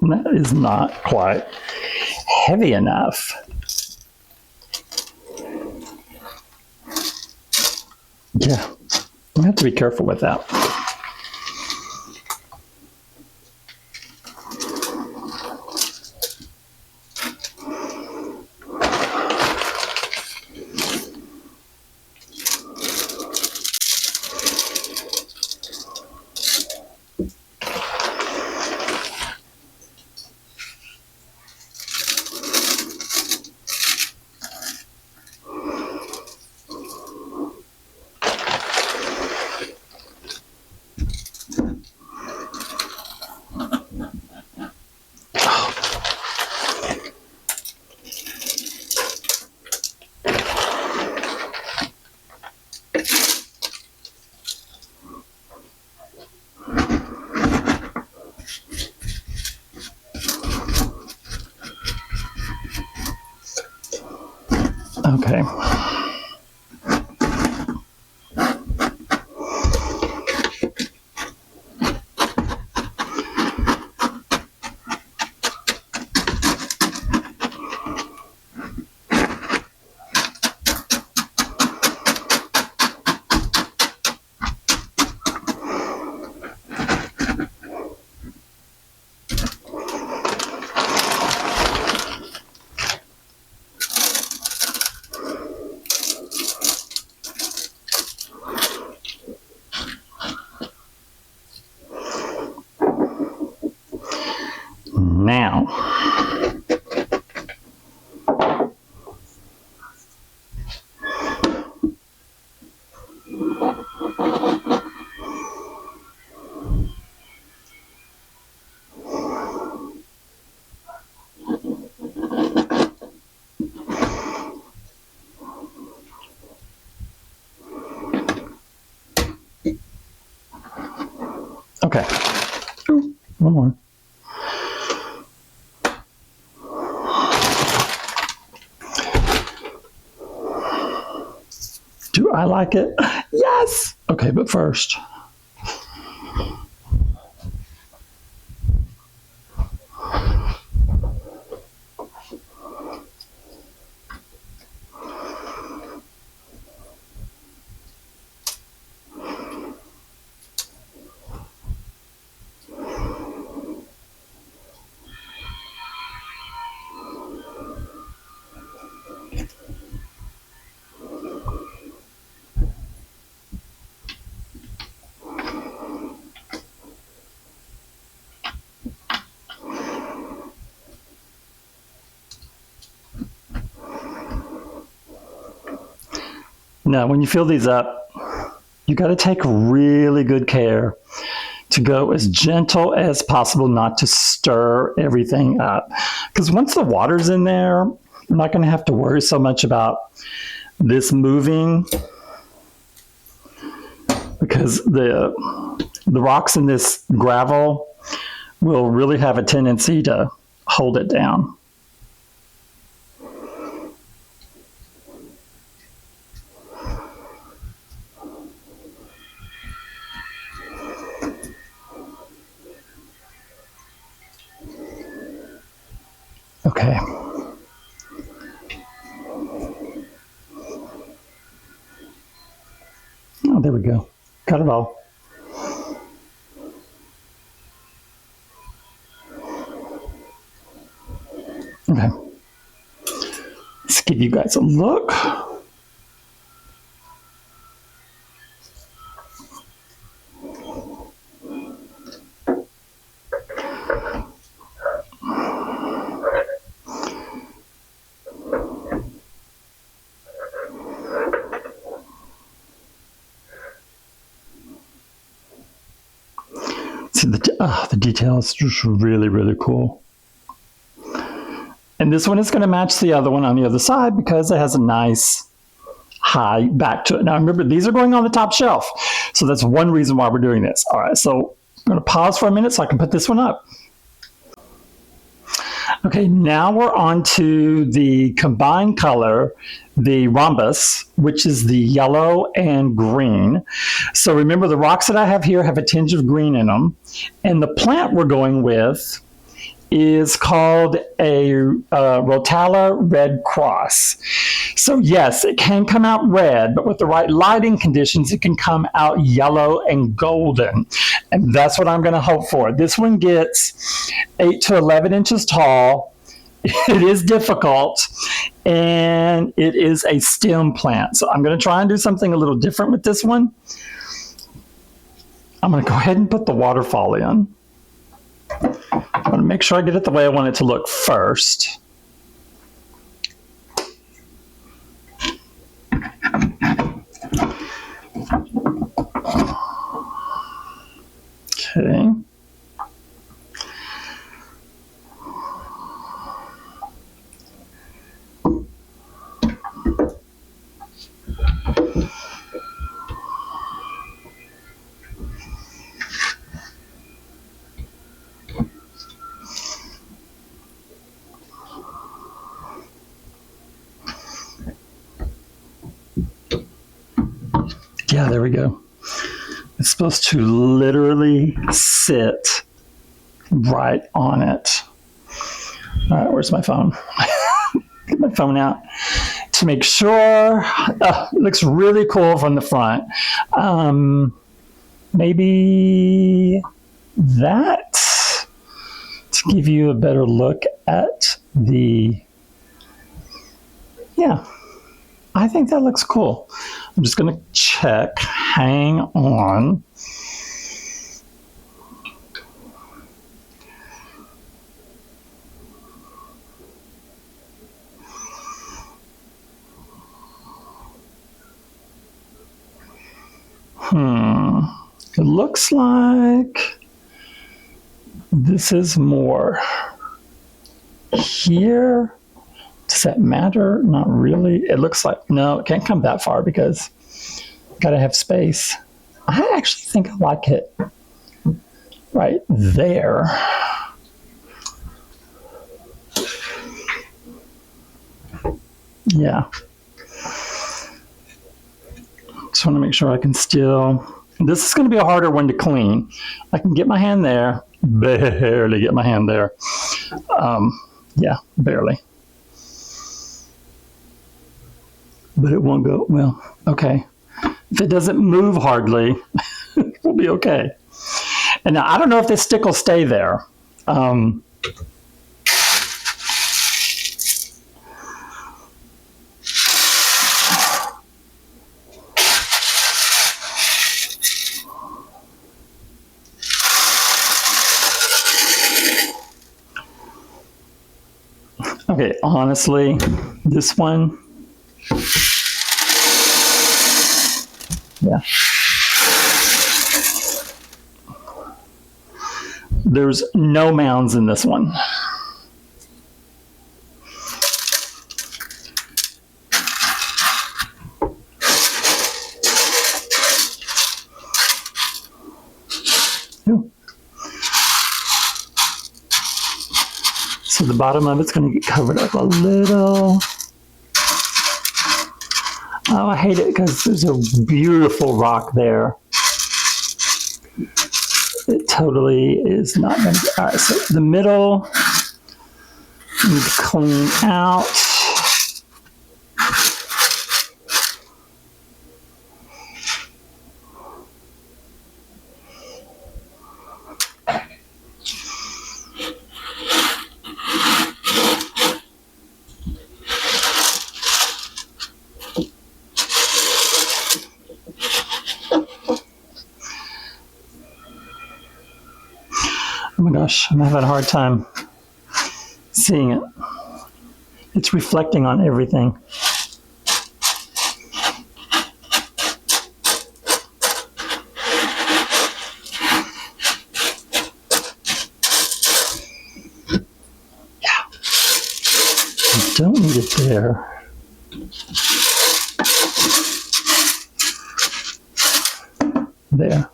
That is not quite heavy enough. Yeah, I have to be careful with that. Okay. Now, okay. Ooh, one more. Do I like it? Yes! Okay, but first. Now, when you fill these up, you got to take really good care to go as gentle as possible, not to stir everything up. Because once the water's in there, you're not going to have to worry so much about this moving, because the rocks in this gravel will really have a tendency to hold it down. Okay. Oh, there we go. Got it all. Okay. Let's give you guys a look. see the detail is just really, really cool. And this one is going to match the other one on the other side because it has a nice high back to it. Now remember, these are going on the top shelf. So that's one reason why we're doing this. All right, so I'm going to pause for a minute so I can put this one up. Okay, now we're on to the combined color, the rhombus, which is the yellow and green. So remember, the rocks that I have here have a tinge of green in them. And the plant we're going with is called a Rotala Red Cross. So yes, it can come out red, but with the right lighting conditions, it can come out yellow and golden. And that's what I'm going to hope for. This one gets 8 to 11 inches tall. It is difficult, and it is a stem plant. So I'm going to try and do something a little different with this one. I'm going to go ahead and put the waterfall in. I want to make sure I get it the way I want it to look first. Okay. Yeah, there we go. It's supposed to literally sit right on it. All right, where's my phone? Get my phone out to make sure. It looks really cool from the front. Maybe that to give you a better look at the, yeah, I think that looks cool. I'm just going to check. Hang on. It looks like this is more here. Does that matter? Not really. It looks like, no, it can't come that far because got to have space. I actually think I like it right there. Yeah. Just want to make sure I can still, this is going to be a harder one to clean. I can get my hand there, barely get my hand there. Yeah, barely. But it won't go, well, okay. If it doesn't move hardly, we'll be okay. And now I don't know if this stick will stay there. Okay, honestly, this one, yeah. There's no mounds in this one. Ooh. So the bottom of it's going to get covered up a little. Oh, I hate it because there's a beautiful rock there. It totally is not going to. All right, so the middle, you need to clean out. Oh my gosh, I'm having a hard time seeing it. It's reflecting on everything. don't need it there. There.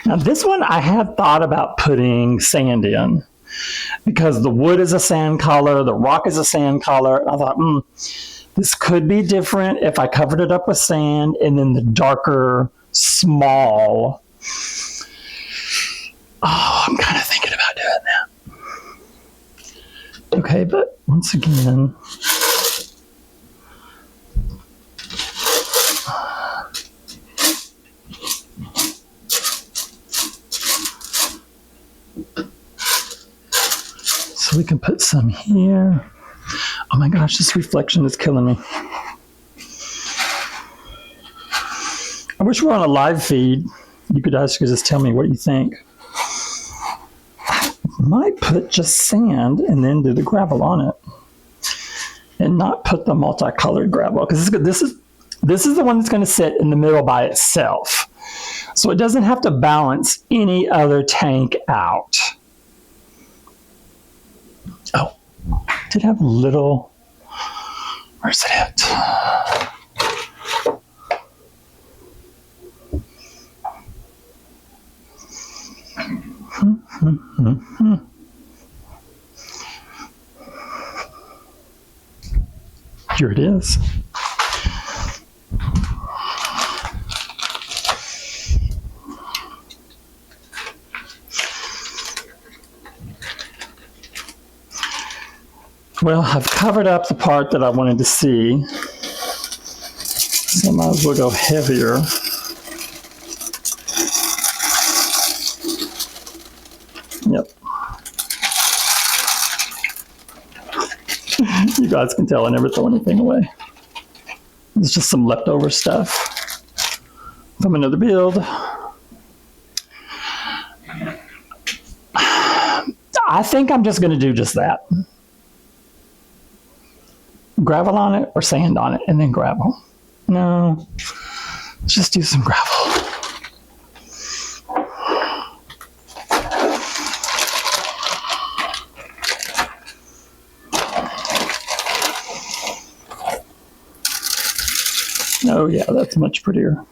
Now this one I had thought about putting sand in because the wood is a sand color, the rock is a sand color. I thought, this could be different if I covered it up with sand and then the darker, small. Oh, I'm kind of thinking about doing that. Okay, but once again, so we can put some here. Oh my gosh, this reflection is killing me. I wish we were on a live feed. You could just tell me what you think. I might put just sand and then do the gravel on it. And not put the multicolored gravel. Because this is the one that's going to sit in the middle by itself. So it doesn't have to balance any other tank out. Oh, did have a little, where's it at? Here it is. Well, I've covered up the part that I wanted to see, so I might as well go heavier. Yep. You guys can tell I never throw anything away. It's just some leftover stuff from another build. I think I'm just going to do just that. Gravel on it or sand on it and then gravel. No, let's just do some gravel. Oh yeah, that's much prettier.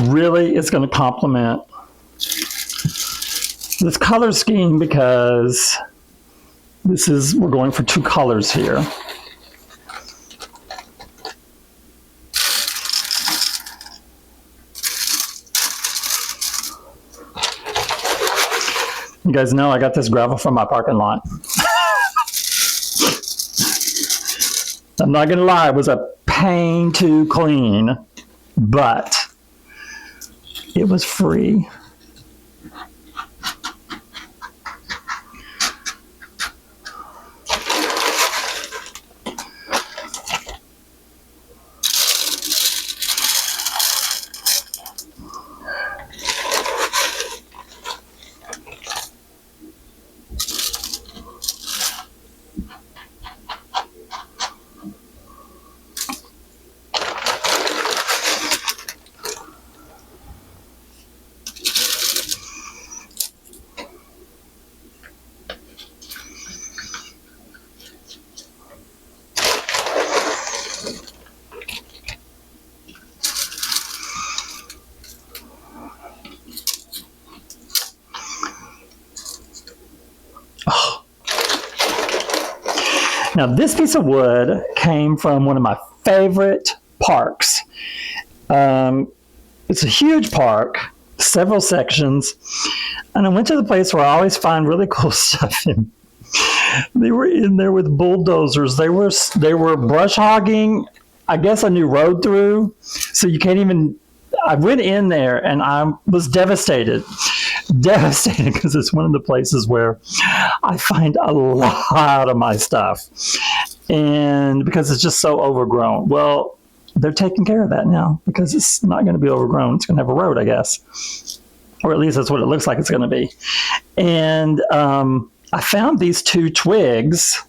Really, it's going to complement this color scheme because we're going for two colors here. You guys know I got this gravel from my parking lot. I'm not going to lie, it was a pain to clean, but it was free. Now, this piece of wood came from one of my favorite parks. It's a huge park, several sections, and I went to the place where I always find really cool stuff. And they were in there with bulldozers. They were brush hogging, I guess, a new road through, so you can't even. I went in there and I was devastated because it's one of the places where I find a lot of my stuff, and because it's just so overgrown. Well, they're taking care of that now because it's not going to be overgrown. It's going to have a road, I guess, or at least that's what it looks like it's going to be. And I found these two twigs,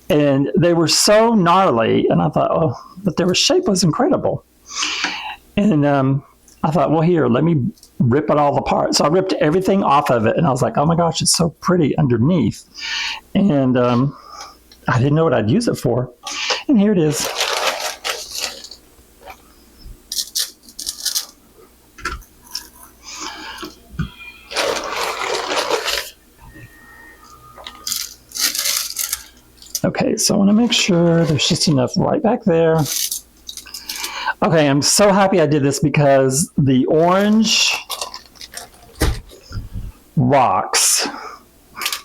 and they were so gnarly, and I thought, oh, but their shape was incredible. And I thought, well, here, let me rip it all apart. So I ripped everything off of it, and I was like, oh my gosh, it's so pretty underneath. And I didn't know what I'd use it for. And here it is. Okay, so I want to make sure there's just enough right back there. Okay, I'm so happy I did this because the orange rocks,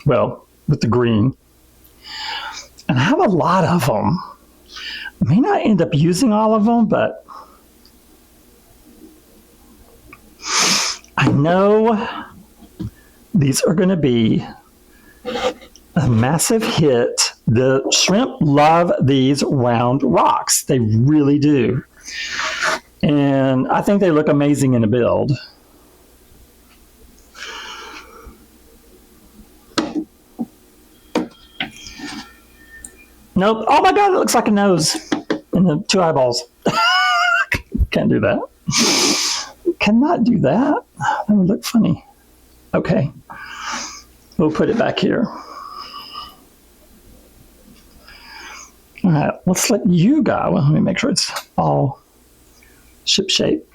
well, with the green, and I have a lot of them. I may not end up using all of them, but I know these are going to be a massive hit. The shrimp love these round rocks. They really do. And I think they look amazing in a build. Nope. Oh my God, it looks like a nose and the two eyeballs. Can't do that. Cannot do that. That would look funny. Okay. We'll put it back here. All right, let's let you go. Well, let me make sure it's all ship shape.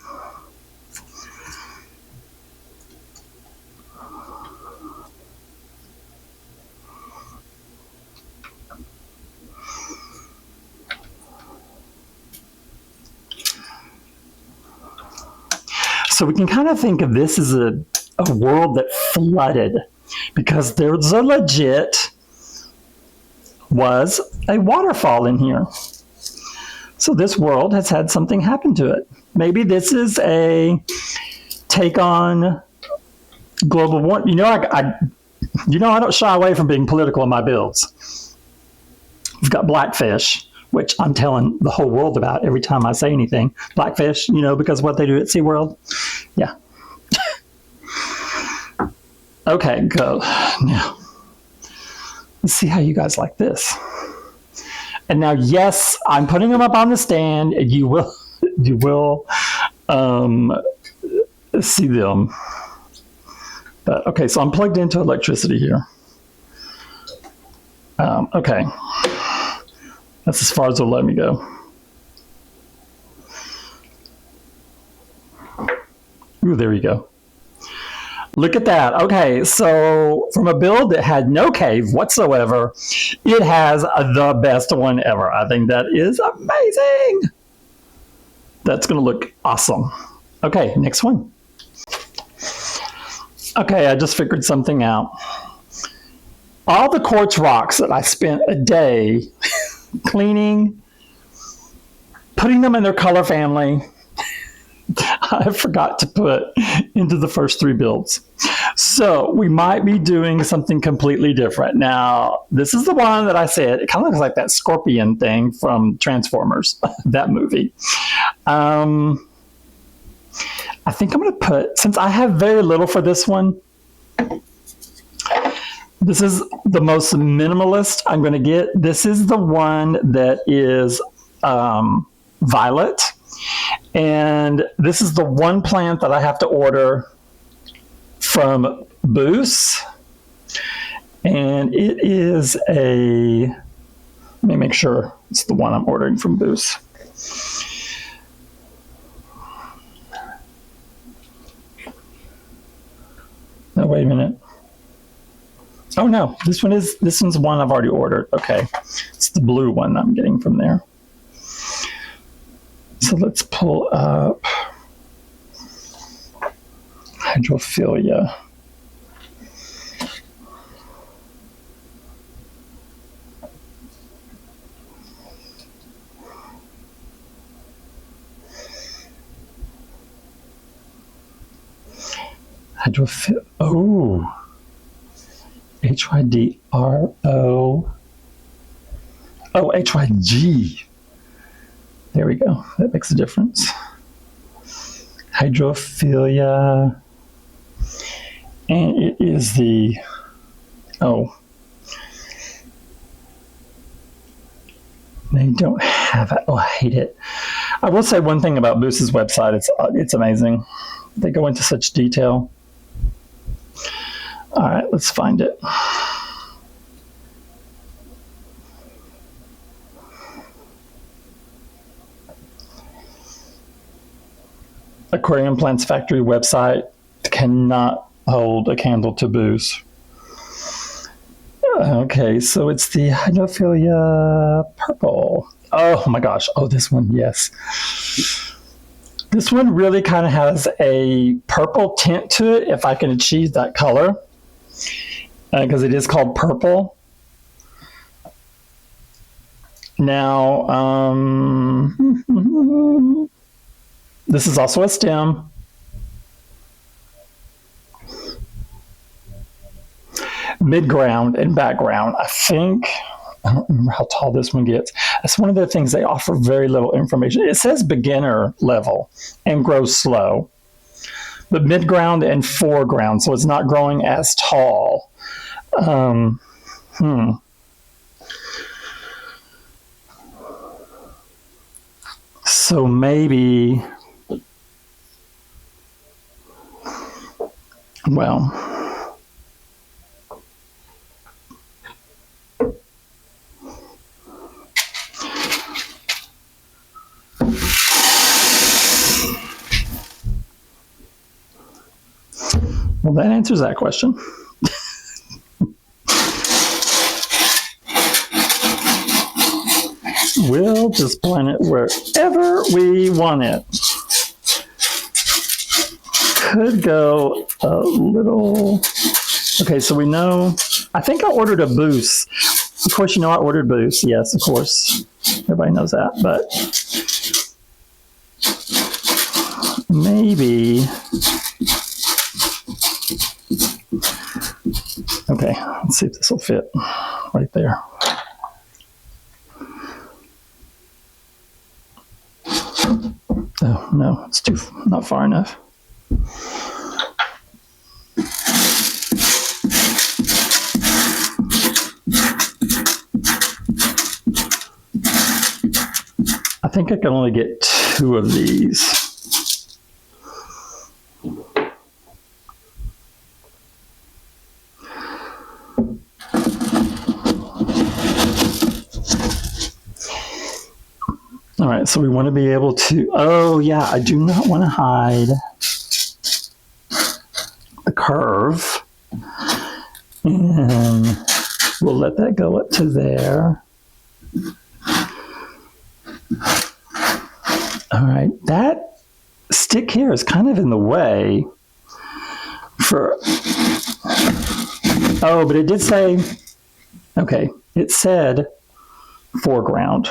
So we can kind of think of this as a world that flooded, because there's a legit was a waterfall in here. So this world has had something happen to it. Maybe this is a take on global warming. You know, I don't shy away from being political in my builds. We've got blackfish, which I'm telling the whole world about every time I say anything. Blackfish, you know, because of what they do at SeaWorld. Yeah. Okay, go. Now, let's see how you guys like this. And now, yes, I'm putting them up on the stand. You will see them. But okay, so I'm plugged into electricity here. Okay, that's as far as they'll let me go. Ooh, there you go. Look at that. Okay, so from a build that had no cave whatsoever, it has the best one ever. I think that is amazing. That's going to look awesome. Okay, next one. Okay, I just figured something out. All the quartz rocks that I spent a day cleaning, putting them in their color family, I forgot to put into the first three builds. So we might be doing something completely different. Now, this is the one that I said, it kind of looks like that scorpion thing from Transformers, that movie. I think I'm going to put, since I have very little for this one, this is the most minimalist I'm going to get. This is the one that is violet. And this is the one plant that I have to order from Boost. And it is a, let me make sure it's the one I'm ordering from Boost. No, wait a minute. Oh no, this one's one I've already ordered. Okay, it's the blue one I'm getting from there. So let's pull up Hydrophilia. Oh, Hydro. Oh, HYG. There we go. That makes a difference. Hydrophilia. And it is the, oh, they don't have it. Oh, I hate it. I will say one thing about Boost's website. It's amazing. They go into such detail. All right, let's find it. Aquarium Plants Factory website cannot hold a candle to Boost. Okay, so it's the Hydrophilia purple. Oh my gosh. Oh, this one, yes. This one really kind of has a purple tint to it, if I can achieve that color, because it is called purple. Now, this is also a stem. Mid-ground and background. I don't remember how tall this one gets. That's one of the things they offer very little information. It says beginner level and grows slow, but mid-ground and foreground, so it's not growing as tall. So maybe, well, that answers that question. We'll just plant it wherever we want it. Could go a little... Okay, so we know... I think I ordered a Boost. Of course, you know I ordered Boost. Yes, of course. Everybody knows that. But maybe... Okay, let's see if this will fit right there. Oh, no, it's not far enough. I think I can only get 2 of these. All right, so we want to be able to, oh yeah, I do not want to hide the curve. And we'll let that go up to there. All right, that stick here is kind of in the way for, oh, but it did say, okay, it said foreground.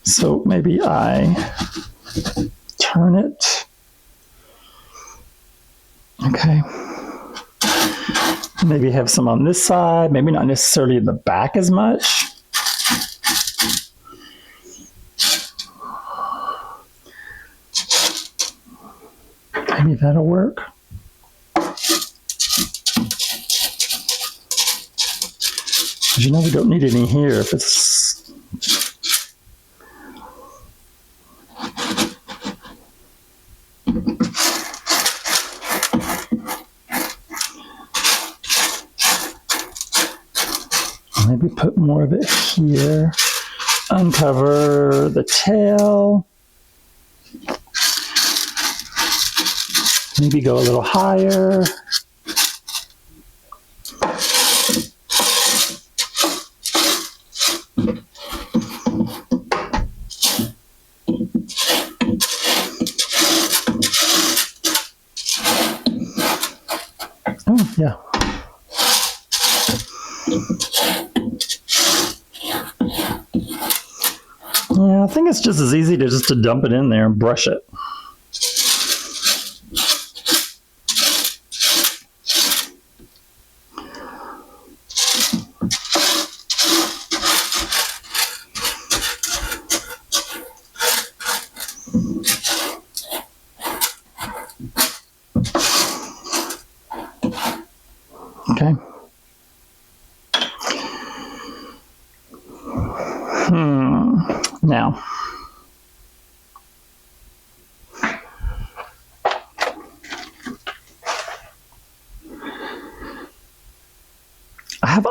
So maybe I turn it. Okay. Maybe have some on this side, maybe not necessarily in the back as much. Maybe that'll work. Because you know we don't need any here if it's... Maybe put more of it here. Uncover the tail. Maybe go a little higher. Oh, yeah. Yeah, I think it's just as easy to just dump it in there and brush it. Okay. Now,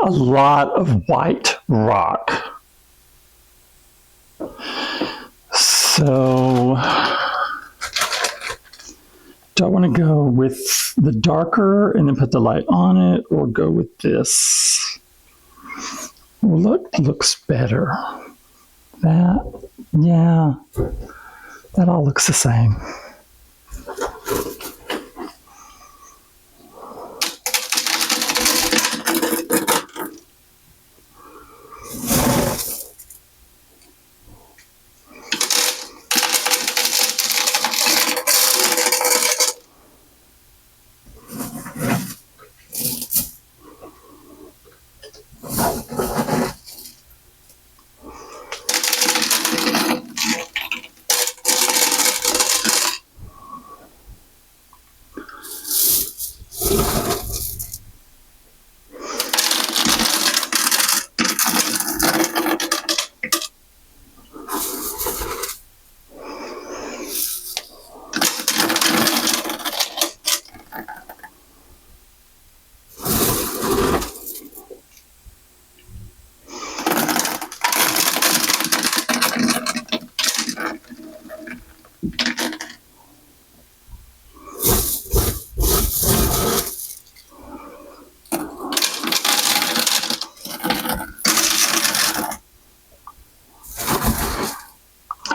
a lot of white rock. So do I want to go with the darker and then put the light on it, or go with this? Well, looks better. That, yeah, that all looks the same.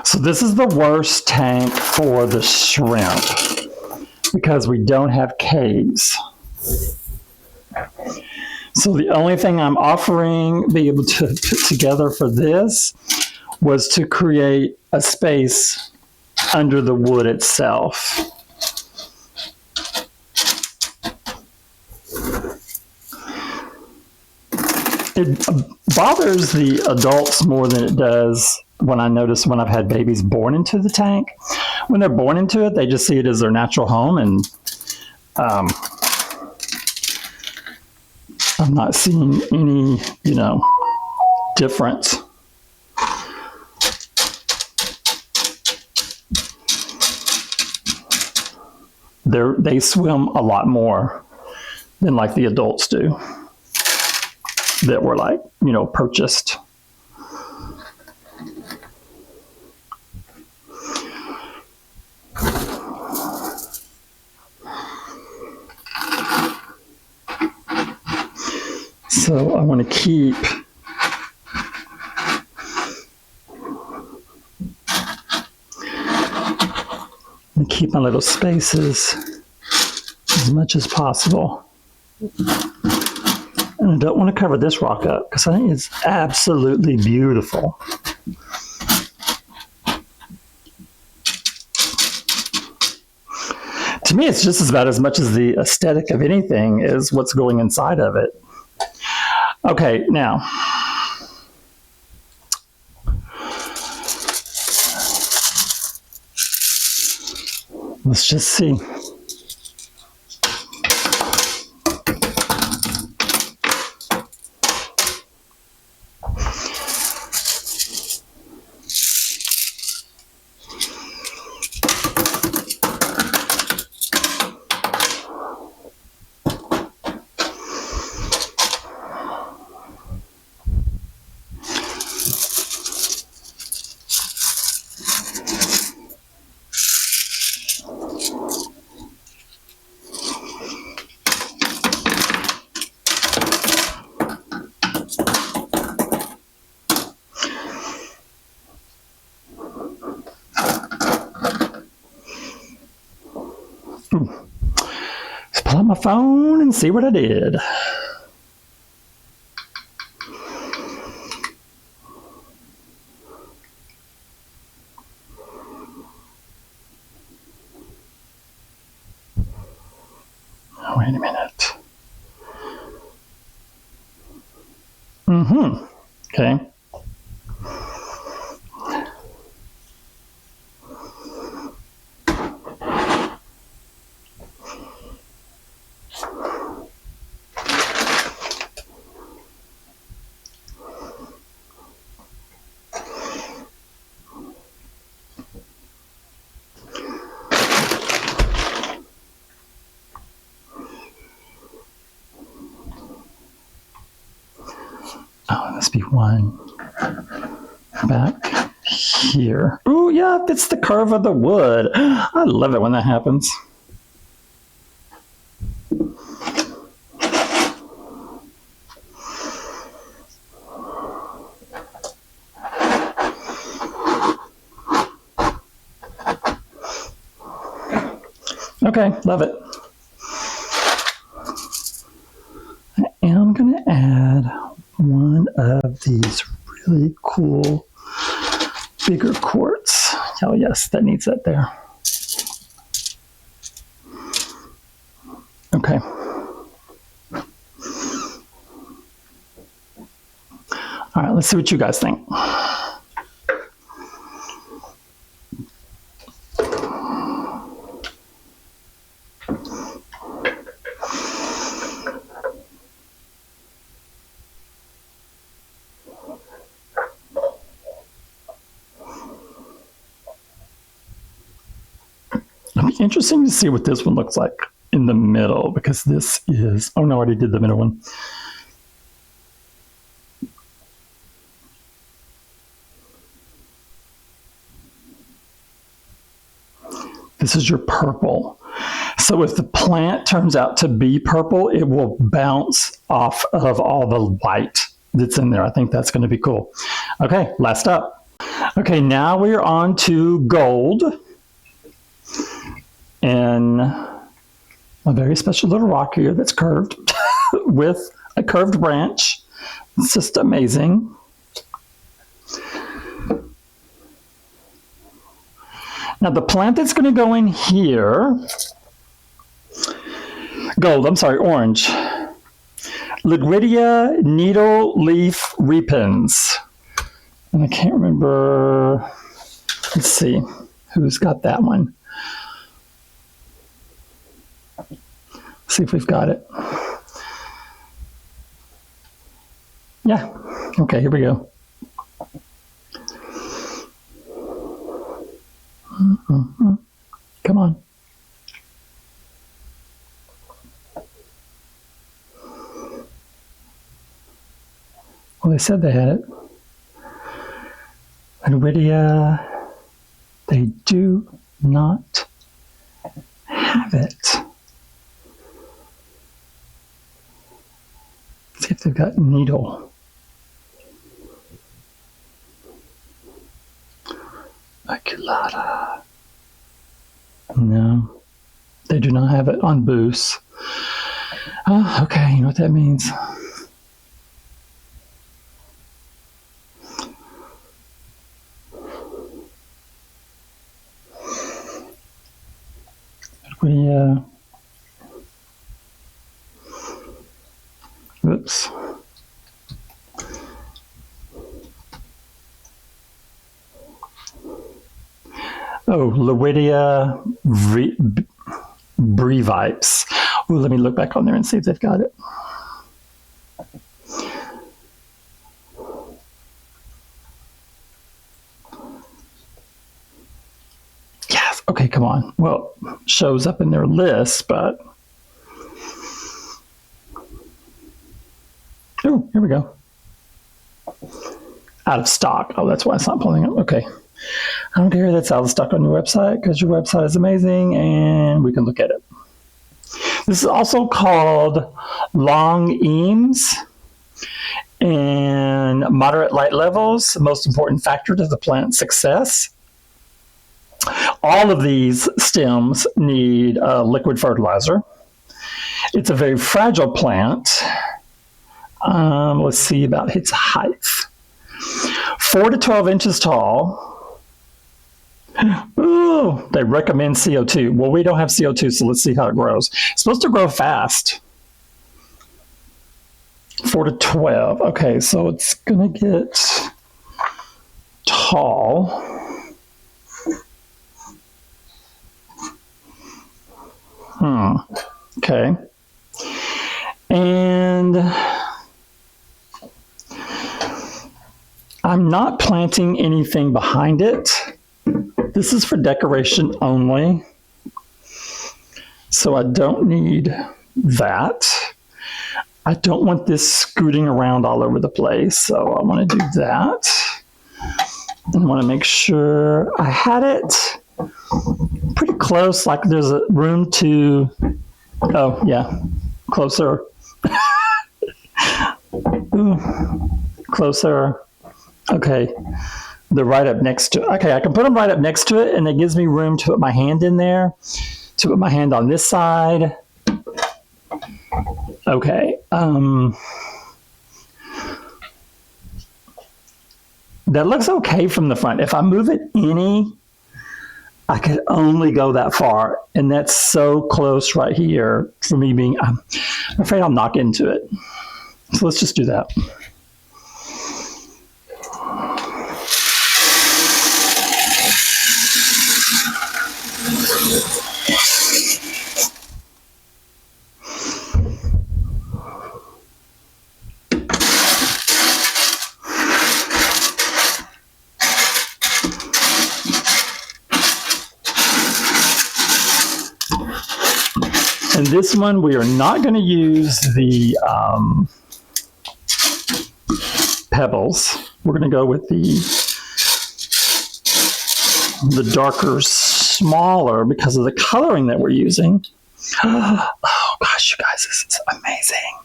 So this is the worst tank for the shrimp because we don't have caves. So the only thing I'm offering be able to put together for this was to create a space under the wood itself. It bothers the adults more than it does when I notice when I've had babies born into the tank. When they're born into it, they just see it as their natural home, and I'm not seeing any, difference. They swim a lot more than like the adults do that were like, purchased. So I want to keep my little spaces as much as possible. And I don't want to cover this rock up because I think it's absolutely beautiful. To me, it's just about as much as the aesthetic of anything is what's going inside of it. Okay, now, let's just see. Let's pull out my phone and see what I did. Oh, wait a minute. Okay. must be one back here. Oh, yeah, it's the curve of the wood. I love it when that happens. Okay, love it. I am going to add one of these really cool bigger quartz. Oh yes, that needs that there. Okay. All right, let's see what you guys think. It'll be interesting to see what this one looks like in the middle, because this is, oh no, I already did the middle one. This is your purple. So if the plant turns out to be purple, it will bounce off of all the white that's in there. I think that's going to be cool. Okay, last up. Okay, now we're on to gold. And a very special little rock here that's curved with a curved branch. It's just amazing. Now the plant that's going to go in here, orange. Ligridia needle leaf repens. And I can't remember, let's see, who's got that one. See if we've got it. Yeah, okay, here we go. Come on. Well, they said they had it. Nvidia, they do not have it. Let's see if they've got needle. Maculata. No, they do not have it on Boost. Oh, okay, you know what that means. Oops. Oh, Lowidia Brevipes. Oh, let me look back on there and see if they've got it. Yes, okay, come on. Well, shows up in their list, but... Oh, here we go. Out of stock. Oh, that's why it's not pulling up. Okay. I don't care that's out of stock on your website, because your website is amazing and we can look at it. This is also called long eames and moderate light levels, the most important factor to the plant's success. All of these stems need liquid fertilizer. It's a very fragile plant. Let's see about its height. 4 to 12 inches tall. Ooh, they recommend CO2. Well, we don't have CO2, so let's see how it grows. It's supposed to grow fast. 4 to 12. Okay, so it's going to get tall. Okay. And I'm not planting anything behind it. This is for decoration only, so I don't need that. I don't want this scooting around all over the place, so I want to do that. And I want to make sure I had it pretty close, like there's a room to, oh yeah, closer. Ooh, closer. Okay, they're right up next to it. Okay, I can put them right up next to it, and it gives me room to put my hand in there, to put my hand on this side. Okay. That looks okay from the front. If I move it any, I could only go that far. And that's so close right here for me being, I'm afraid I'll knock into it. So let's just do that. And this one, we are not going to use the pebbles. We're going to go with the darker, smaller, because of the coloring that we're using. Oh gosh, you guys, this is amazing.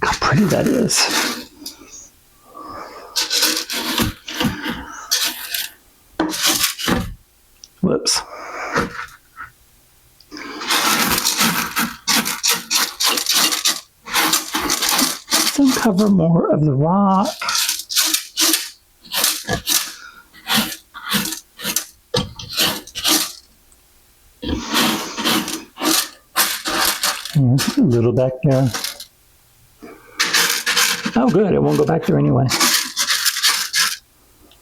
Look how pretty that is. Whoops. Uncover more of the rock. A little back there. Oh, good. It won't go back there anyway.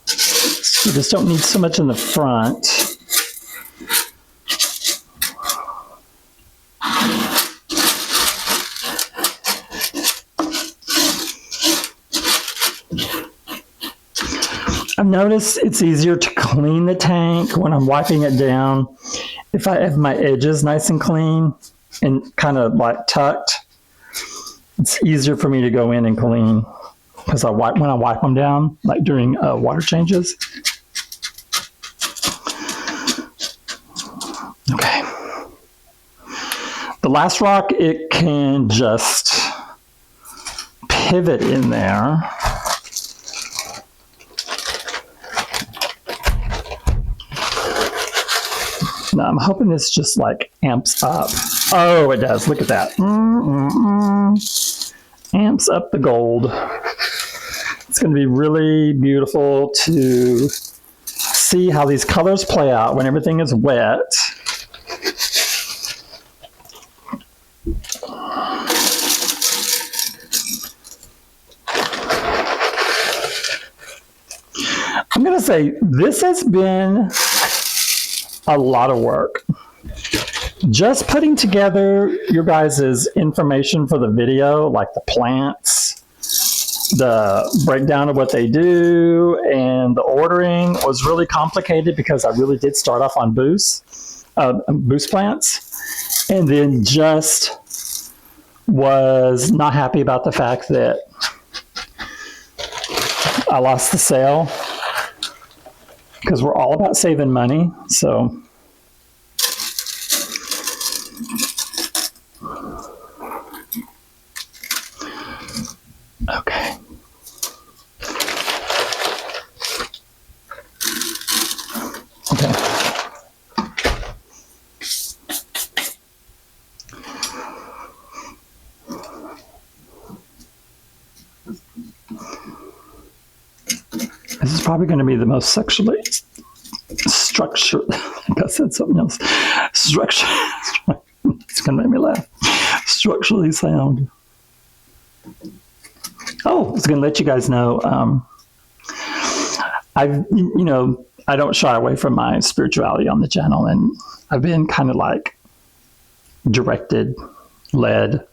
So you just don't need so much in the front. I've noticed it's easier to clean the tank when I'm wiping it down. If I have my edges nice and clean and kind of like tucked, it's easier for me to go in and clean because when I wipe them down, like during water changes. Okay. The last rock, it can just pivot in there. Now, I'm hoping this just like amps up. Oh, it does. Look at that. Amps up the gold. It's going to be really beautiful to see how these colors play out when everything is wet. I'm going to say this has been a lot of work. Just putting together your guys' information for the video, like the plants, the breakdown of what they do, and the ordering was really complicated because I really did start off on boost plants, and then just was not happy about the fact that I lost the sale. Because we're all about saving money, so. Okay. Okay. This is probably going to be the most sexually structured. I think I said something else. Structure. It's going to make me laugh. Structurally sound. Oh, I was going to let you guys know. I don't shy away from my spirituality on the channel, and I've been kind of like directed, led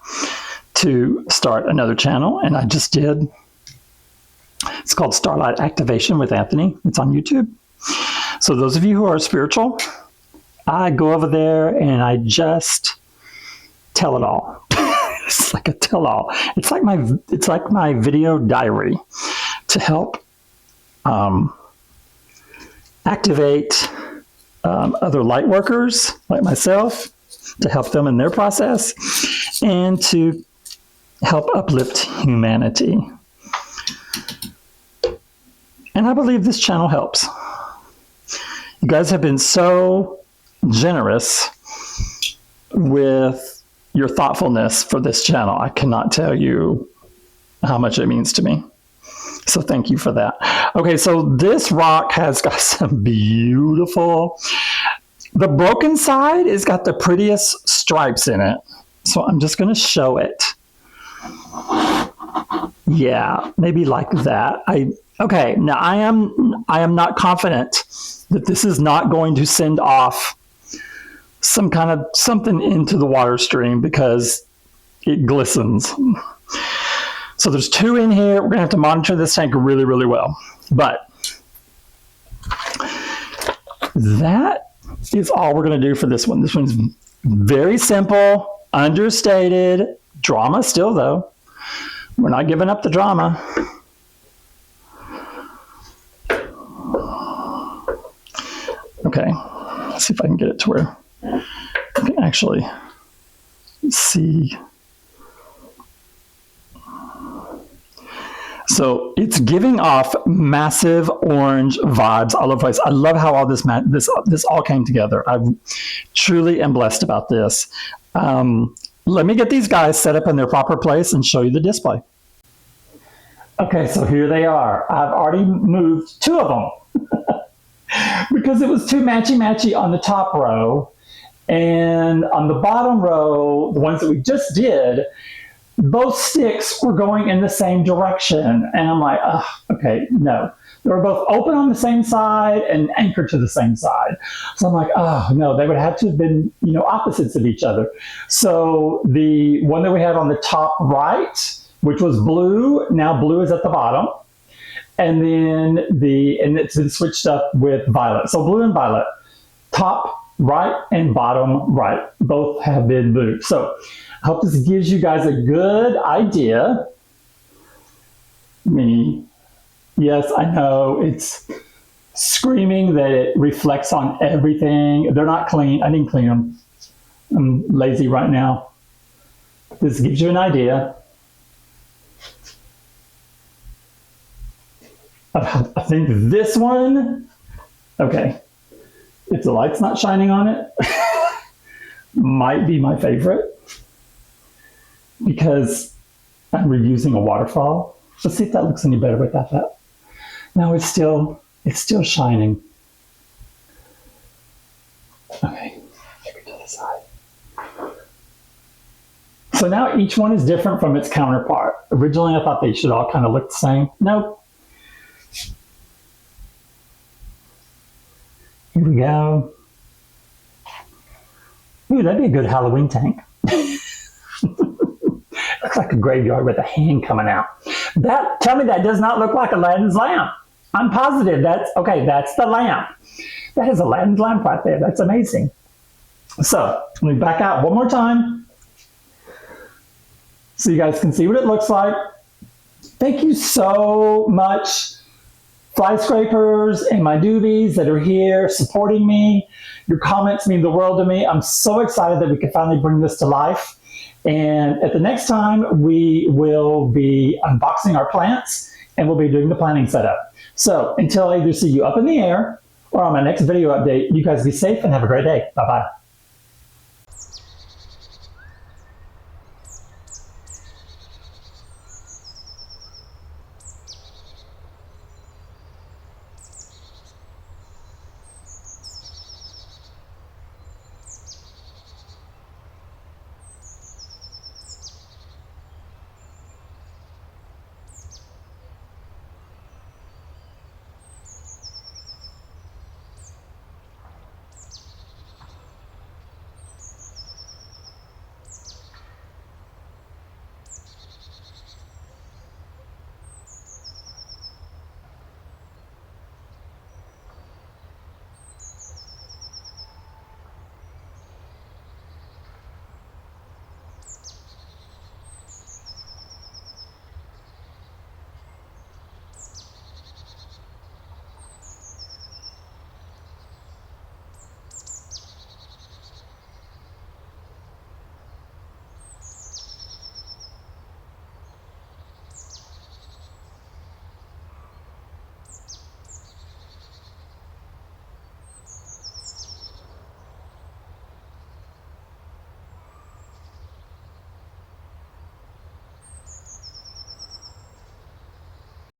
to start another channel, and I just did. It's called Starlight Activation with Anthony. It's on YouTube. So those of you who are spiritual, I go over there and I just tell it all. It's like a tell-all. It's like my video diary to help activate other light workers like myself, to help them in their process, and to help uplift humanity. And I believe this channel helps. You guys have been so generous with your thoughtfulness for this channel. I cannot tell you how much it means to me. So thank you for that. Okay, so this rock has got some beautiful, the broken side has got the prettiest stripes in it. So I'm just gonna show it. Yeah, maybe like that. Okay, now I am not confident that this is not going to send off some kind of something into the water stream because it glistens. So there's 2 in here. We're gonna have to monitor this tank really, really well. But that is all we're gonna do for this one. This one's very simple, understated, drama still though. We're not giving up the drama. Okay, let's see if I can get it to where I can actually see. So it's giving off massive orange vibes all over the place. I love how all this all came together. I truly am blessed about this. Let me get these guys set up in their proper place and show you the display. Okay, so here they are. I've already moved 2 of them because it was too matchy-matchy on the top row. And on the bottom row, the ones that we just did, both sticks were going in the same direction. And I'm like, oh, okay, no. They were both open on the same side and anchored to the same side. So I'm like, oh, no, they would have to have been, opposites of each other. So the one that we had on the top right, which was blue, now blue is at the bottom. And then it's been switched up with violet. So blue and violet, top right and bottom right, both have been moved. So I hope this gives you guys a good idea. Yes, I know it's screaming that it reflects on everything. They're not clean. I didn't clean them. I'm lazy right now. This gives you an idea. I think this one, okay, if the light's not shining on it, might be my favorite because I'm reusing a waterfall. Let's see if that looks any better without that. No, it's still shining. Okay, maybe to the side. So now each one is different from its counterpart. Originally, I thought they should all kind of look the same. Nope. Here we go. Ooh, that'd be a good Halloween tank. Looks like a graveyard with a hand coming out. Tell me that does not look like Aladdin's lamp. I'm positive that's the lamp. That is Aladdin's lamp right there. That's amazing. So let me back out one more time so you guys can see what it looks like. Thank you so much, fly scrapers and my doobies that are here supporting me. Your comments mean the world to me. I'm so excited that we can finally bring this to life. And at the next time, we will be unboxing our plants and we'll be doing the planting setup. So until I either see you up in the air or on my next video update, you guys be safe and have a great day. Bye-bye.